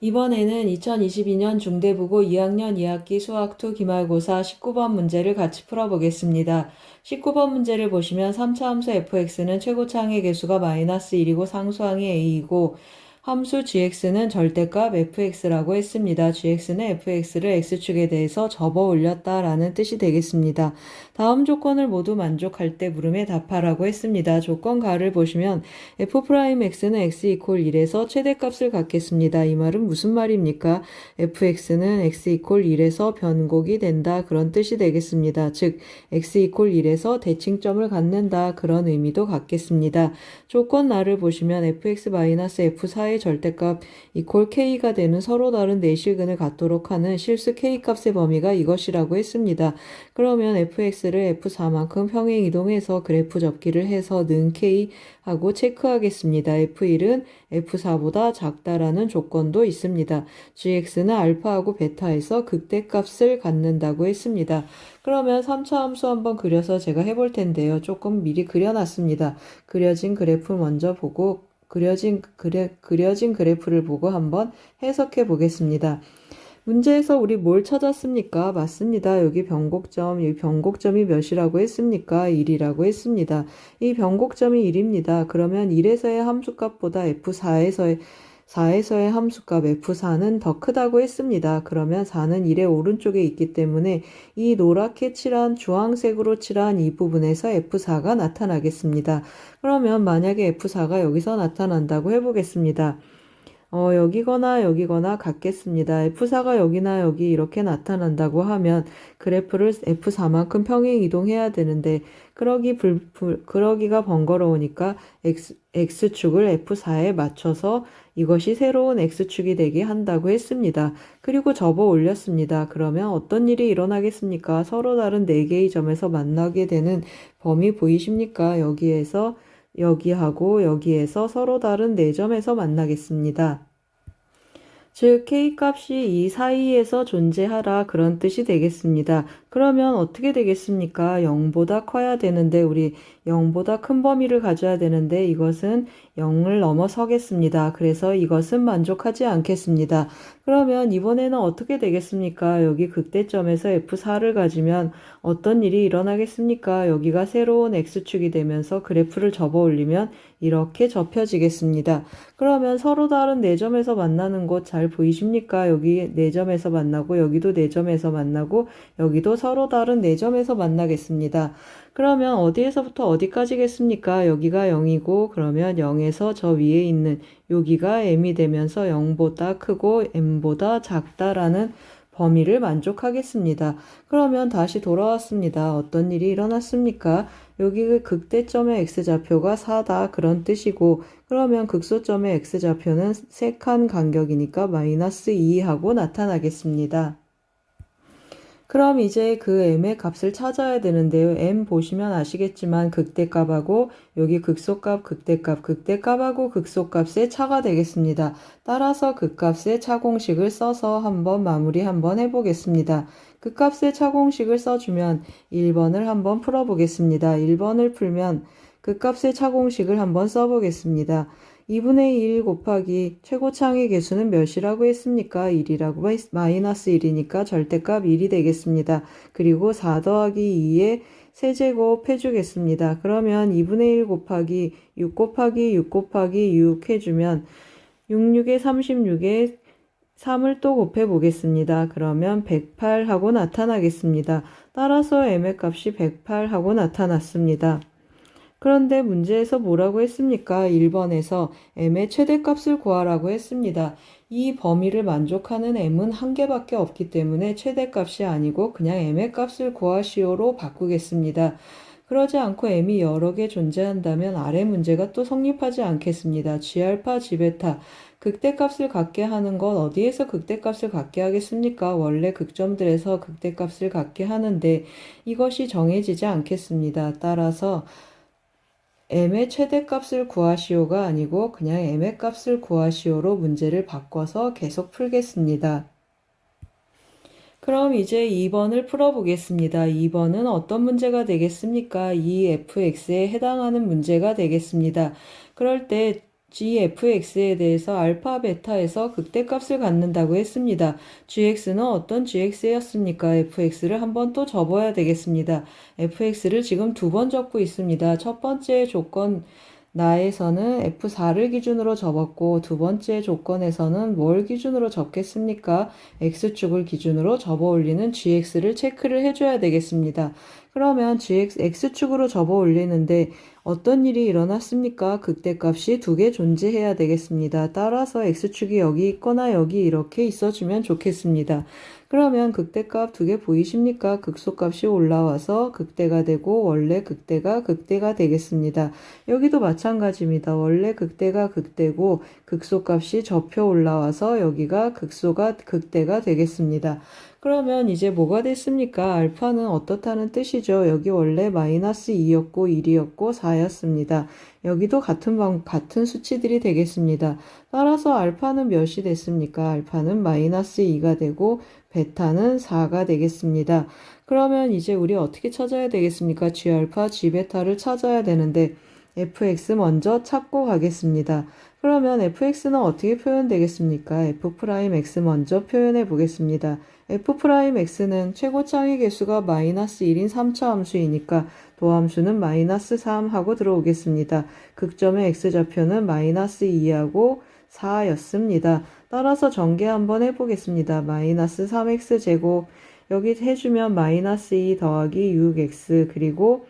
이번에는 2022년 중대부고 2학년 2학기 수학2 기말고사 19번 문제를 같이 풀어보겠습니다. 19번 문제를 보시면 3차 함수 fx는 최고차항의 개수가 마이너스 1이고 상수항이 a이고 함수 gx는 절대값 fx라고 했습니다. gx는 fx를 x축에 대해서 접어 올렸다라는 뜻이 되겠습니다. 다음 조건을 모두 만족할 때 물음에 답하라고 했습니다. 조건 가를 보시면 f'x는 x 이퀄 1에서 최대값을 갖겠습니다. 이 말은 무슨 말입니까? fx는 x 이퀄 1에서 변곡이 된다 그런 뜻이 되겠습니다. 즉 x 이퀄 1에서 대칭점을 갖는다 그런 의미도 갖겠습니다. 조건 나를 보시면 fx-f4의 절대값 이퀄 k가 되는 서로 다른 내실근을 갖도록 하는 실수 k값의 범위가 이것이라고 했습니다. 그러면 fx를 f4만큼 평행 이동해서 그래프 접기를 해서 는 k 하고 체크하겠습니다. f1은 f4보다 작다라는 조건도 있습니다. gx는 알파하고 베타에서 극대값을 갖는다고 했습니다. 그러면 3차 함수 한번 그려서 제가 해볼 텐데요. 조금 미리 그려놨습니다. 그려진 그래프 먼저 보고 그려진 그래프를 보고 한번 해석해 보겠습니다. 문제에서 우리 뭘 찾았습니까? 맞습니다. 여기 변곡점, 이 변곡점이 몇이라고 했습니까? 1이라고 했습니다. 이 변곡점이 1입니다. 그러면 1에서의 함수값보다 F4에서의 함수값 F4는 더 크다고 했습니다. 그러면 4는 1의 오른쪽에 있기 때문에 이 노랗게 칠한 주황색으로 칠한 이 부분에서 F4가 나타나겠습니다. 그러면 만약에 F4가 여기서 나타난다고 해보겠습니다. 여기거나 같겠습니다. F4가 여기나 여기 이렇게 나타난다고 하면 그래프를 F4만큼 평행 이동해야 되는데 그러기가 번거로우니까 X축을 F4에 맞춰서 이것이 새로운 X축이 되게 한다고 했습니다. 그리고 접어 올렸습니다. 그러면 어떤 일이 일어나겠습니까? 서로 다른 4개의 점에서 만나게 되는 범위 보이십니까? 여기하고 여기에서 서로 다른 4점에서 만나겠습니다. 즉 K값이 이 사이에서 존재하라 그런 뜻이 되겠습니다. 그러면 어떻게 되겠습니까? 0보다 커야 되는데 우리 0보다 큰 범위를 가져야 되는데 이것은 0을 넘어서겠습니다. 그래서 이것은 만족하지 않겠습니다. 그러면 이번에는 어떻게 되겠습니까? 여기 극대점에서 F4를 가지면 어떤 일이 일어나겠습니까? 여기가 새로운 X축이 되면서 그래프를 접어 올리면 이렇게 접혀지겠습니다. 그러면 서로 다른 4점에서 만나는 곳 잘 보이십니까? 여기 4점에서 만나고 여기도 4점에서 만나고 여기도 서로 다른 4점에서 만나겠습니다. 그러면 어디에서부터 어디까지겠습니까? 여기가 0이고 그러면 0에서 저 위에 있는 여기가 m이 되면서 0보다 크고 m보다 작다라는 범위를 만족하겠습니다. 그러면 다시 돌아왔습니다. 어떤 일이 일어났습니까? 여기 극대점의 x좌표가 4다 그런 뜻이고 그러면 극소점의 x좌표는 3칸 간격이니까 마이너스 2하고 나타나겠습니다. 그럼 이제 그 m의 값을 찾아야 되는데요. m 보시면 아시겠지만 극대값하고 여기 극소값, 극대값하고 극소값의 차가 되겠습니다. 따라서 극값의 차공식을 써서 한번 마무리 한번 해보겠습니다. 극값의 차공식을 써주면 1번을 한번 풀어보겠습니다. 1번을 풀면 극값의 차공식을 한번 써보겠습니다. 2분의 1 곱하기 최고창의 개수는 몇이라고 했습니까? 1이라고 마이너스 1이니까 절대값 1이 되겠습니다. 그리고 4 더하기 2의 세제곱 해주겠습니다. 그러면 2분의 1 곱하기 6 곱하기 6 곱하기 6 해주면 66에 36에 3을 또 곱해 보겠습니다. 그러면 108하고 나타나겠습니다. 따라서 m의 값이 108하고 나타났습니다. 그런데 문제에서 뭐라고 했습니까? 1번에서 m의 최대값을 구하라고 했습니다. 이 범위를 만족하는 m은 한 개밖에 없기 때문에 최대값이 아니고 그냥 m의 값을 구하시오로 바꾸겠습니다. 그러지 않고 m이 여러 개 존재한다면 아래 문제가 또 성립하지 않겠습니다. G알파, G베타 극대값을 갖게 하는 건 어디에서 극대값을 갖게 하겠습니까? 원래 극점들에서 극대값을 갖게 하는데 이것이 정해지지 않겠습니다. 따라서 m의 최대값을 구하시오가 아니고 그냥 m의 값을 구하시오로 문제를 바꿔서 계속 풀겠습니다. 그럼 이제 2번을 풀어보겠습니다. 2번은 어떤 문제가 되겠습니까? 이 fx에 해당하는 문제가 되겠습니다. 그럴 때 gfx에 대해서 알파, 베타에서 극대값을 갖는다고 했습니다. gx는 어떤 gx였습니까? fx를 한번 또 접어야 되겠습니다. fx를 지금 2번 적고 있습니다. 첫 번째 조건 나에서는 F4를 기준으로 접었고 두 번째 조건에서는 뭘 기준으로 접겠습니까? X축을 기준으로 접어 올리는 GX를 체크를 해줘야 되겠습니다. 그러면 X축으로 접어 올리는데 어떤 일이 일어났습니까? 극대값이 2개 존재해야 되겠습니다. 따라서 X축이 여기 있거나 여기 이렇게 있어주면 좋겠습니다. 그러면 극대값 2개 보이십니까? 극소값이 올라와서 극대가 되고 원래 극대가 되겠습니다. 여기도 마찬가지입니다. 원래 극대가 극대고 극소값이 접혀 올라와서 여기가 극대가 되겠습니다. 그러면 이제 뭐가 됐습니까? 알파는 어떻다는 뜻이죠. 여기 원래 마이너스 2였고 1이었고 4였습니다. 여기도 같은 수치들이 되겠습니다. 따라서 알파는 몇이 됐습니까? 알파는 마이너스 2가 되고 베타는 4가 되겠습니다. 그러면 이제 우리 어떻게 찾아야 되겠습니까? G알파, G베타를 찾아야 되는데 fx 먼저 찾고 가겠습니다. 그러면 fx는 어떻게 표현되겠습니까? f'x 먼저 표현해 보겠습니다. f'x는 최고창의 개수가 -1인 3차 함수이니까 도함수는 -3 하고 들어오겠습니다. 극점의 x좌표는 -2하고 4였습니다. 따라서 전개 한번 해보겠습니다. -3x제곱 여기 해주면 -2 더하기 6x 그리고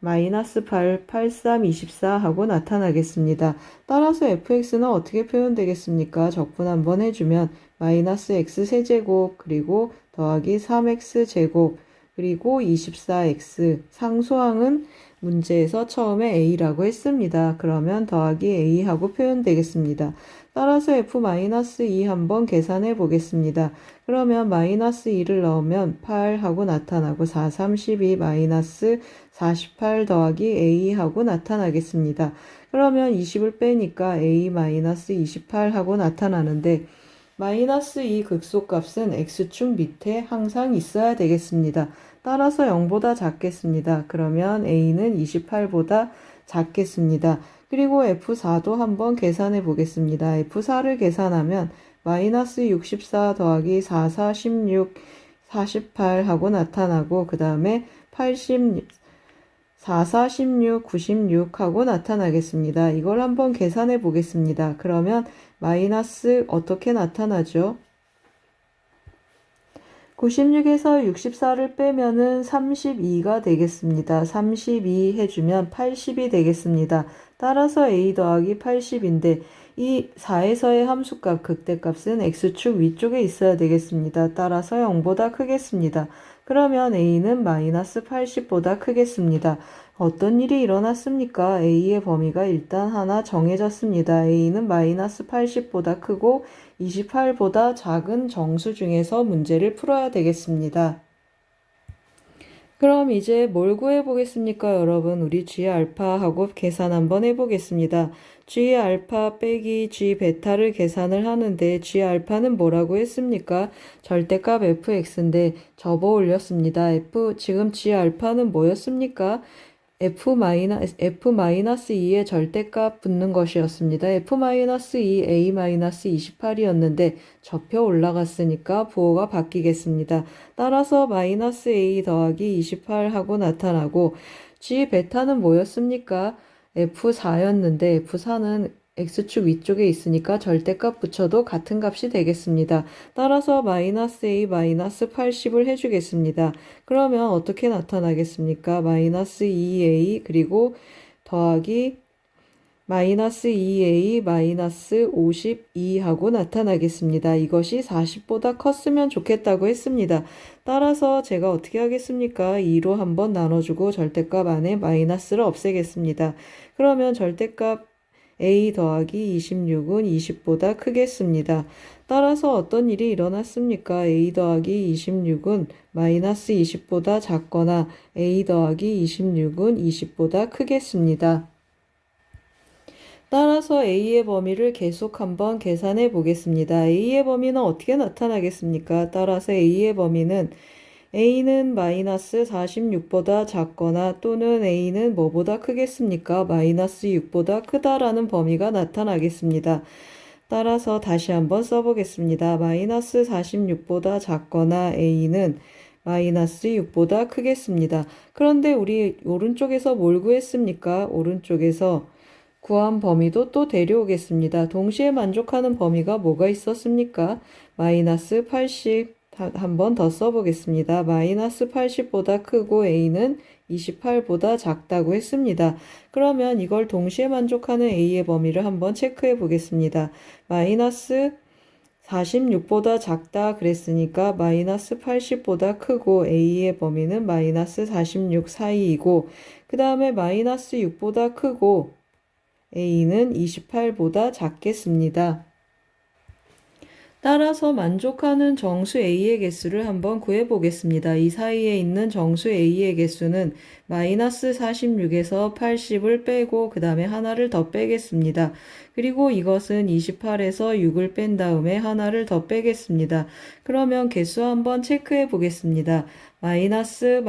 -8, 83, 24 하고 나타나겠습니다. 따라서 fx는 어떻게 표현되겠습니까? 적분 한번 해주면 -x 세제곱 그리고 더하기 3x제곱 그리고 24x 상수항은 문제에서 처음에 a라고 했습니다. 그러면 더하기 a 하고 표현되겠습니다. 따라서 f-2 한번 계산해 보겠습니다. 그러면 -2를 넣으면 8 하고 나타나고 4, 32 -48 더하기 a 하고 나타나겠습니다. 그러면 20을 빼니까 a-28 하고 나타나는데 -2 극소값은 x축 밑에 항상 있어야 되겠습니다. 따라서 0보다 작겠습니다. 그러면 a는 28보다 작겠습니다. 그리고 f4도 한번 계산해 보겠습니다. f4를 계산하면 -64 더하기 4, 4, 16, 48 하고 나타나고 그 다음에 80, 4, 4, 16, 96 하고 나타나겠습니다. 이걸 한번 계산해 보겠습니다. 그러면 마이너스 어떻게 나타나죠? 96에서 64를 빼면은 32가 되겠습니다. 32 해주면 80이 되겠습니다. 따라서 a 더하기 80인데 이 4에서의 함수값 극대값은 x축 위쪽에 있어야 되겠습니다. 따라서 0보다 크겠습니다. 그러면 a는 -80보다 크겠습니다. 어떤 일이 일어났습니까? a의 범위가 일단 하나 정해졌습니다. a는 -80보다 크고 28보다 작은 정수 중에서 문제를 풀어야 되겠습니다. 그럼 이제 뭘 구해보겠습니까, 여러분? 우리 G알파하고 계산 한번 해보겠습니다. G알파 빼기 G베타를 계산을 하는데 G알파는 뭐라고 했습니까? 절대값 fx인데 접어 올렸습니다. 지금 G알파는 뭐였습니까? f-2의 절대값 붙는 것이었습니다. f-2 a-28이었는데 접혀 올라갔으니까 부호가 바뀌겠습니다. 따라서 -a 더하기 28 하고 나타나고 g 베타는 뭐였습니까? f4였는데 f4는 x축 위쪽에 있으니까 절대값 붙여도 같은 값이 되겠습니다. 따라서 -a -80을 해주겠습니다. 그러면 어떻게 나타나겠습니까? -2a 그리고 더하기 -2a -52 하고 나타나겠습니다. 이것이 40보다 컸으면 좋겠다고 했습니다. 따라서 제가 어떻게 하겠습니까? 2로 한번 나눠주고 절대값 안에 마이너스를 없애겠습니다. 그러면 절대값 a 더하기 26은 20보다 크겠습니다. 따라서 어떤 일이 일어났습니까? a 더하기 26은 -20보다 작거나 a 더하기 26은 20보다 크겠습니다. 따라서 a의 범위를 계속 한번 계산해 보겠습니다. a의 범위는 어떻게 나타나겠습니까? 따라서 a의 범위는 a는 -46보다 작거나 또는 a는 뭐보다 크겠습니까? -6보다 크다라는 범위가 나타나겠습니다. 따라서 다시 한번 써보겠습니다. -46보다 작거나 a는 -6보다 크겠습니다. 그런데 우리 오른쪽에서 뭘 구했습니까? 오른쪽에서 구한 범위도 또 데려오겠습니다. 동시에 만족하는 범위가 뭐가 있었습니까? -80 한 번 더 써보겠습니다. -80보다 크고 a는 28보다 작다고 했습니다. 그러면 이걸 동시에 만족하는 a의 범위를 한번 체크해 보겠습니다. -46보다 작다 그랬으니까 -80보다 크고 a의 범위는 -46 사이이고 그 다음에 -6보다 크고 a는 28보다 작겠습니다. 따라서 만족하는 정수 A의 개수를 한번 구해 보겠습니다. 이 사이에 있는 정수 A의 개수는 마이너스 46에서 80을 빼고 그 다음에 하나를 더 빼겠습니다. 그리고 이것은 28에서 6을 뺀 다음에 하나를 더 빼겠습니다. 그러면 개수 한번 체크해 보겠습니다. 마이너스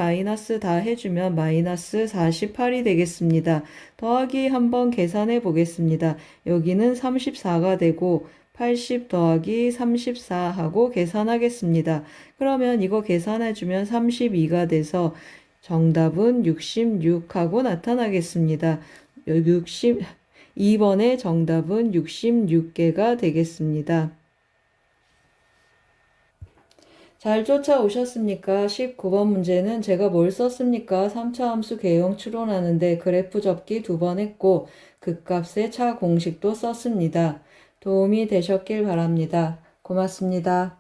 다 해주면 마이너스 48이 되겠습니다. 더하기 한번 계산해 보겠습니다. 여기는 34가 되고 80 더하기 34 하고 계산하겠습니다. 그러면 이거 계산해주면 32가 돼서 정답은 66하고 나타나겠습니다. 2번의 정답은 66개가 되겠습니다. 잘 쫓아오셨습니까? 19번 문제는 제가 뭘 썼습니까? 3차 함수 개형 추론하는데 그래프 접기 2번 했고 극값의 차 공식도 썼습니다. 도움이 되셨길 바랍니다. 고맙습니다.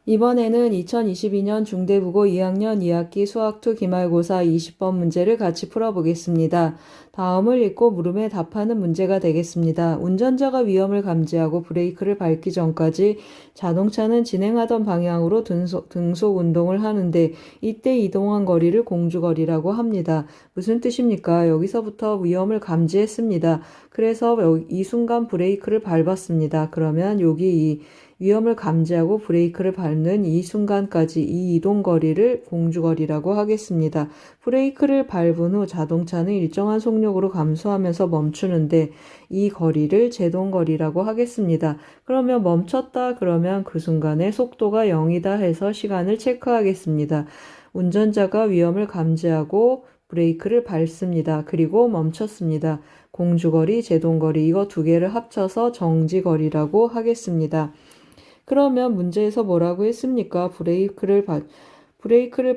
이번에는 2022년 중대국어 2학년 2학기 수학2 기말고사 20번 문제를 같이 풀어보겠습니다. 다음을 읽고 물음에 답하는 문제가 되겠습니다. 운전자가 위험을 감지하고 브레이크를 밟기 전까지 자동차는 진행하던 방향으로 등속 운동을 하는데 이때 이동한 거리를 공주거리라고 합니다. 무슨 뜻입니까? 여기서부터 위험을 감지했습니다. 그래서 이 순간 브레이크를 밟았습니다. 그러면 여기 이 위험을 감지하고 브레이크를 밟는 이 순간까지 이 이동거리를 공주거리라고 하겠습니다. 브레이크를 밟은 후 자동차는 일정한 속력으로 감소하면서 멈추는데 이 거리를 제동거리라고 하겠습니다. 그러면 멈췄다 그러면 그 순간에 속도가 0이다 해서 시간을 체크하겠습니다. 운전자가 위험을 감지하고 브레이크를 밟습니다. 그리고 멈췄습니다. 공주거리, 제동거리 이거 두 개를 합쳐서 정지거리라고 하겠습니다. 그러면 문제에서 뭐라고 했습니까? 브레이크를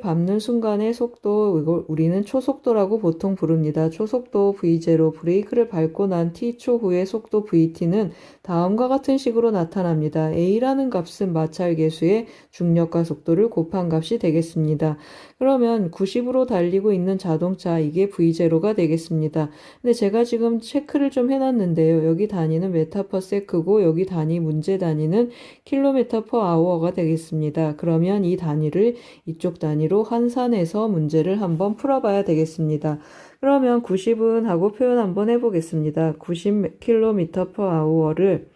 밟는 순간의 속도, 이걸 우리는 초속도라고 보통 부릅니다. 초속도 V0, 브레이크를 밟고 난 T초 후의 속도 VT는 다음과 같은 식으로 나타납니다. A라는 값은 마찰계수의 중력과 속도를 곱한 값이 되겠습니다. 그러면 90으로 달리고 있는 자동차, 이게 V0가 되겠습니다. 근데 제가 지금 체크를 좀 해놨는데요. 여기 단위는 메타퍼세크고 여기 문제 단위는 킬로미터 퍼 아워가 되겠습니다. 그러면 이 단위를 이쪽 단위로 환산해서 문제를 한번 풀어봐야 되겠습니다. 그러면 90은 하고 표현 한번 해보겠습니다. 90km per hour를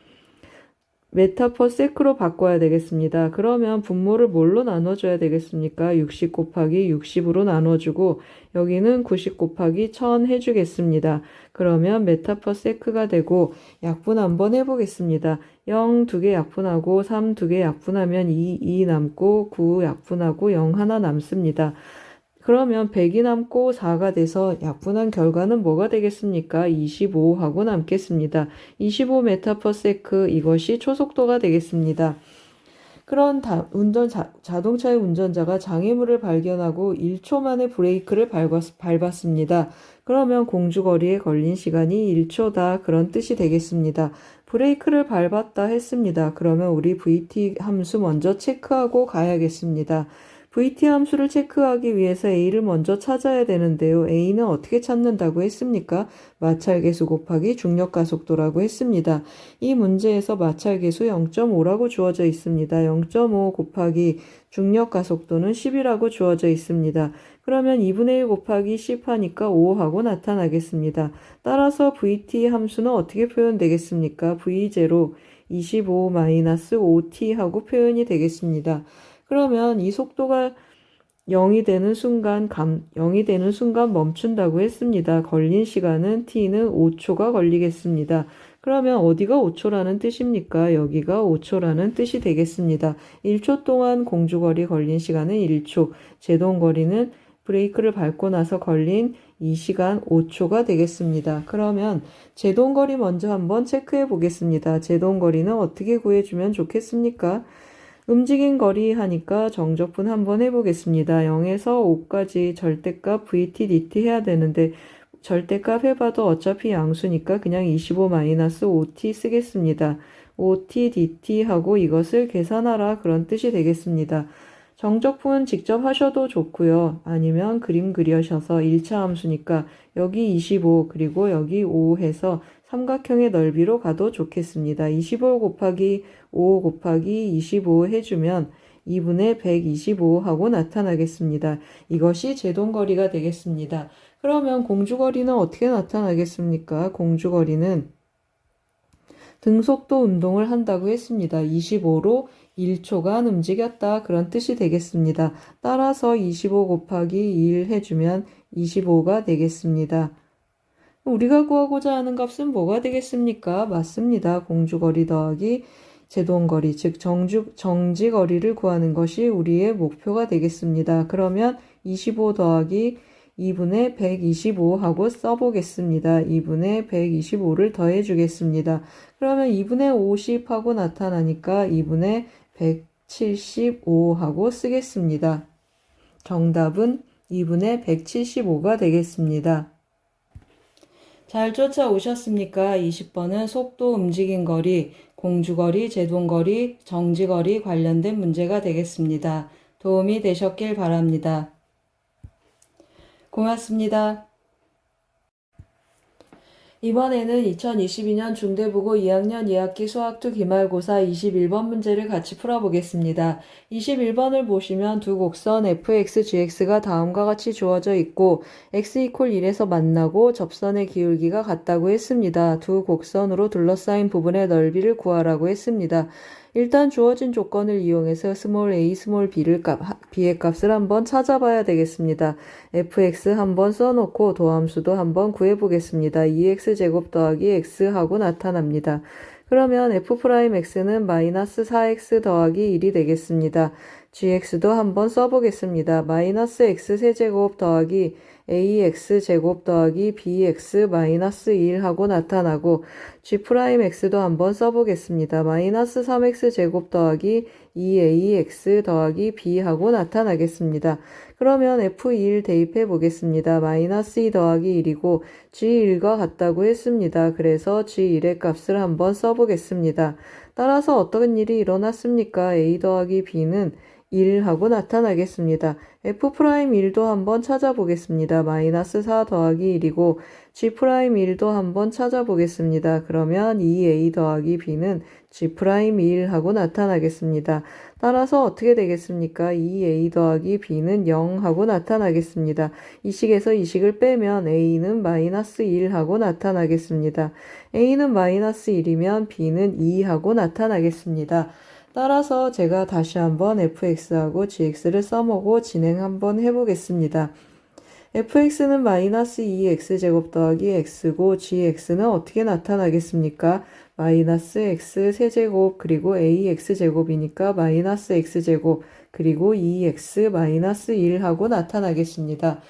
메타 퍼 세크로 바꿔야 되겠습니다. 그러면 분모를 뭘로 나눠줘야 되겠습니까? 60 곱하기 60으로 나눠주고 여기는 90 곱하기 1000 해주겠습니다. 그러면 메타 퍼 세크가 되고 약분 한번 해보겠습니다. 0 2개 약분하고 3 2개 약분하면 2 남고 9 약분하고 0 하나 남습니다. 그러면 100이 남고 4가 돼서 약분한 결과는 뭐가 되겠습니까? 25하고 남겠습니다. 25m/s 이것이 초속도가 되겠습니다. 그런 자동차의 운전자가 장애물을 발견하고 1초 만에 브레이크를 밟았습니다. 그러면 공주거리에 걸린 시간이 1초다 그런 뜻이 되겠습니다. 브레이크를 밟았다 했습니다. 그러면 우리 VT 함수 먼저 체크하고 가야겠습니다. VT 함수를 체크하기 위해서 A를 먼저 찾아야 되는데요. A는 어떻게 찾는다고 했습니까? 마찰계수 곱하기 중력가속도라고 했습니다. 이 문제에서 마찰계수 0.5라고 주어져 있습니다. 0.5 곱하기 중력가속도는 10이라고 주어져 있습니다. 그러면 2분의 1 곱하기 10 하니까 5하고 나타나겠습니다. 따라서 VT 함수는 어떻게 표현되겠습니까? V0 25-5t 하고 표현이 되겠습니다. 그러면 이 속도가 0이 되는 순간 멈춘다고 했습니다. 걸린 시간은 t는 5초가 걸리겠습니다. 그러면 어디가 5초라는 뜻입니까? 여기가 5초라는 뜻이 되겠습니다. 1초 동안 공주거리 걸린 시간은 1초, 제동거리는 브레이크를 밟고 나서 걸린 2시간 5초가 되겠습니다. 그러면 제동거리 먼저 한번 체크해 보겠습니다. 제동거리는 어떻게 구해주면 좋겠습니까? 움직인 거리 하니까 정적분 한번 해보겠습니다. 0에서 5까지 절대값 VT, DT 해야 되는데 절대값 해봐도 어차피 양수니까 그냥 25-5t 쓰겠습니다. 5t, DT 하고 이것을 계산하라 그런 뜻이 되겠습니다. 정적분 직접 하셔도 좋고요. 아니면 그림 그려셔서 1차 함수니까 여기 25 그리고 여기 5 해서 삼각형의 넓이로 가도 좋겠습니다. 25 곱하기 5 곱하기 25 해주면 2분의 125 하고 나타나겠습니다. 이것이 제동거리가 되겠습니다. 그러면 공주거리는 어떻게 나타나겠습니까? 공주거리는 등속도 운동을 한다고 했습니다. 25로 1초간 움직였다 그런 뜻이 되겠습니다. 따라서 25 곱하기 1 해주면 25가 되겠습니다. 우리가 구하고자 하는 값은 뭐가 되겠습니까? 맞습니다. 공주거리 더하기 제동거리, 즉 정지거리를 구하는 것이 우리의 목표가 되겠습니다. 그러면 25 더하기 2분의 125 하고 써보겠습니다. 2분의 125를 더해 주겠습니다. 그러면 2분의 50 하고 나타나니까 2분의 175 하고 쓰겠습니다. 정답은 2분의 175가 되겠습니다. 잘 쫓아오셨습니까? 20번은 속도, 움직임 거리, 공주거리, 제동거리, 정지거리 관련된 문제가 되겠습니다. 도움이 되셨길 바랍니다. 고맙습니다. 이번에는 2022년 중대부고 2학년 2학기 수학2 기말고사 21번 문제를 같이 풀어보겠습니다. 21번을 보시면 두 곡선 fx, gx가 다음과 같이 주어져 있고 x = 1에서 만나고 접선의 기울기가 같다고 했습니다. 두 곡선으로 둘러싸인 부분의 넓이를 구하라고 했습니다. 일단 주어진 조건을 이용해서 a, b의 값을 한번 찾아봐야 되겠습니다. fx 한번 써놓고 도함수도 한번 구해보겠습니다. 2x제곱 더하기 x 하고 나타납니다. 그러면 f'x는 마이너스 4x 더하기 1이 되겠습니다. gx도 한번 써보겠습니다. 마이너스 x 세제곱 더하기 ax제곱 더하기 bx 마이너스 1 하고 나타나고 g'x도 한번 써보겠습니다. 마이너스 3x제곱 더하기 2ax 더하기 b 하고 나타나겠습니다. 그러면 f2 대입해 보겠습니다. 마이너스 2 더하기 1이고 g1과 같다고 했습니다. 그래서 g1의 값을 한번 써보겠습니다. 따라서 어떤 일이 일어났습니까? a 더하기 b는 1 하고 나타나겠습니다. f'1도 한번 찾아보겠습니다. 마이너스 4 더하기 1이고 g'1도 한번 찾아보겠습니다. 그러면 2a 더하기 b는 g'1 하고 나타나겠습니다. 따라서 어떻게 되겠습니까? 2a 더하기 b는 0 하고 나타나겠습니다. 이 식에서 이 식을 빼면 a는 마이너스 1 하고 나타나겠습니다. a는 마이너스 1이면 b는 2 하고 나타나겠습니다. 따라서 제가 다시 한번 fx하고 gx를 써보고 진행 한번 해보겠습니다. fx는 마이너스 2x제곱 더하기 x고 gx는 어떻게 나타나겠습니까? 마이너스 x 세제곱 그리고 ax제곱이니까 마이너스 x제곱 그리고 2x 마이너스 1 하고 나타나겠습니다.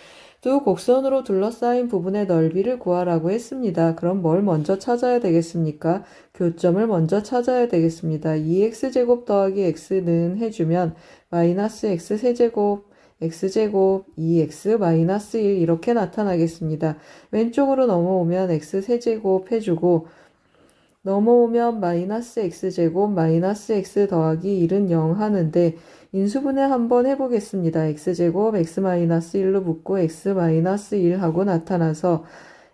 두 곡선으로 둘러싸인 부분의 넓이를 구하라고 했습니다. 그럼 뭘 먼저 찾아야 되겠습니까? 교점을 먼저 찾아야 되겠습니다. 2x제곱 더하기 x는 해주면 마이너스 x 세제곱 x제곱 2x 마이너스 1 이렇게 나타나겠습니다. 왼쪽으로 넘어오면 x 세제곱 해주고 넘어오면 마이너스 x제곱 마이너스 x 더하기 1은 0 하는데 인수분해 한번 해보겠습니다. x제곱 x 마이너스 1로 묶고 x 마이너스 1 하고 나타나서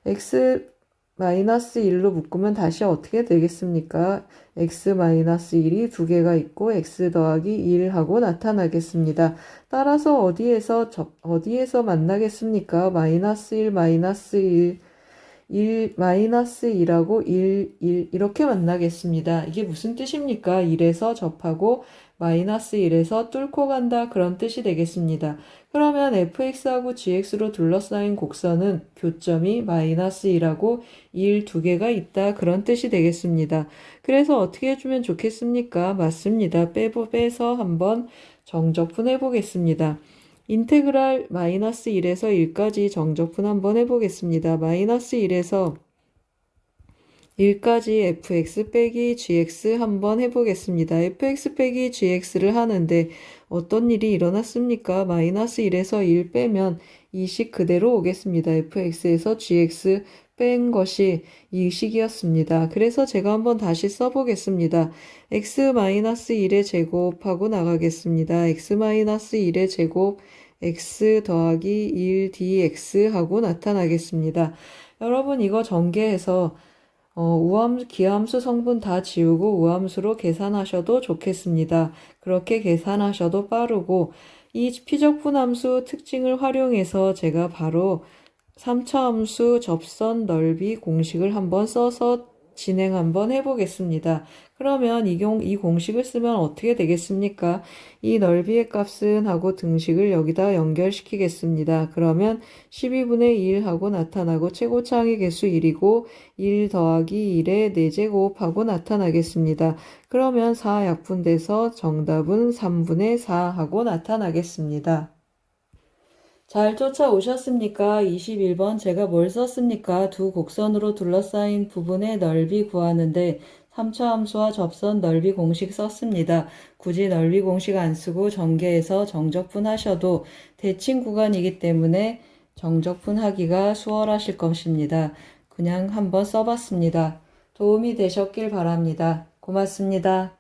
x 마이너스 1로 묶으면 다시 어떻게 되겠습니까? x 마이너스 1이 두 개가 있고 x 더하기 1 하고 나타나겠습니다. 따라서 어디에서 만나겠습니까? 마이너스 1 마이너스 1 마이너스 1하고 1 이렇게 만나겠습니다. 이게 무슨 뜻입니까? 1에서 접하고 마이너스 1에서 뚫고 간다 그런 뜻이 되겠습니다. 그러면 fx하고 gx로 둘러싸인 곡선은 교점이 마이너스 1하고 1 두 개가 있다 그런 뜻이 되겠습니다. 그래서 어떻게 해주면 좋겠습니까? 맞습니다. 빼서 한번 정적분 해보겠습니다. 인테그랄 마이너스 1에서 1까지 정적분 한번 해보겠습니다. 마이너스 1에서 1까지 fx 빼기 gx 한번 해보겠습니다. fx 빼기 gx를 하는데 어떤 일이 일어났습니까? 마이너스 1에서 1 빼면 이 식 그대로 오겠습니다. fx에서 gx 뺀 것이 이 식이었습니다. 그래서 제가 한번 다시 써보겠습니다. x-1의 제곱하고 나가겠습니다. x-1의 제곱 x 더하기 1 dx 하고 나타나겠습니다. 여러분 이거 전개해서 기함수 성분 다 지우고 우함수로 계산하셔도 좋겠습니다. 그렇게 계산하셔도 빠르고 이 피적분함수 특징을 활용해서 제가 바로 3차 함수 접선 넓이 공식을 한번 써서 진행 한번 해보겠습니다. 그러면 이 공식을 쓰면 어떻게 되겠습니까? 이 넓이의 값은 하고 등식을 여기다 연결시키겠습니다. 그러면 12분의 1 하고 나타나고 최고차항의 개수 1이고 1 더하기 1의 4제곱 하고 나타나겠습니다. 그러면 4 약분돼서 정답은 3분의 4 하고 나타나겠습니다. 잘 쫓아오셨습니까? 21번 제가 뭘 썼습니까? 두 곡선으로 둘러싸인 부분의 넓이 구하는데 3차 함수와 접선 넓이 공식 썼습니다. 굳이 넓이 공식 안 쓰고 전개해서 정적분 하셔도 대칭 구간이기 때문에 정적분 하기가 수월하실 것입니다. 그냥 한번 써봤습니다. 도움이 되셨길 바랍니다. 고맙습니다.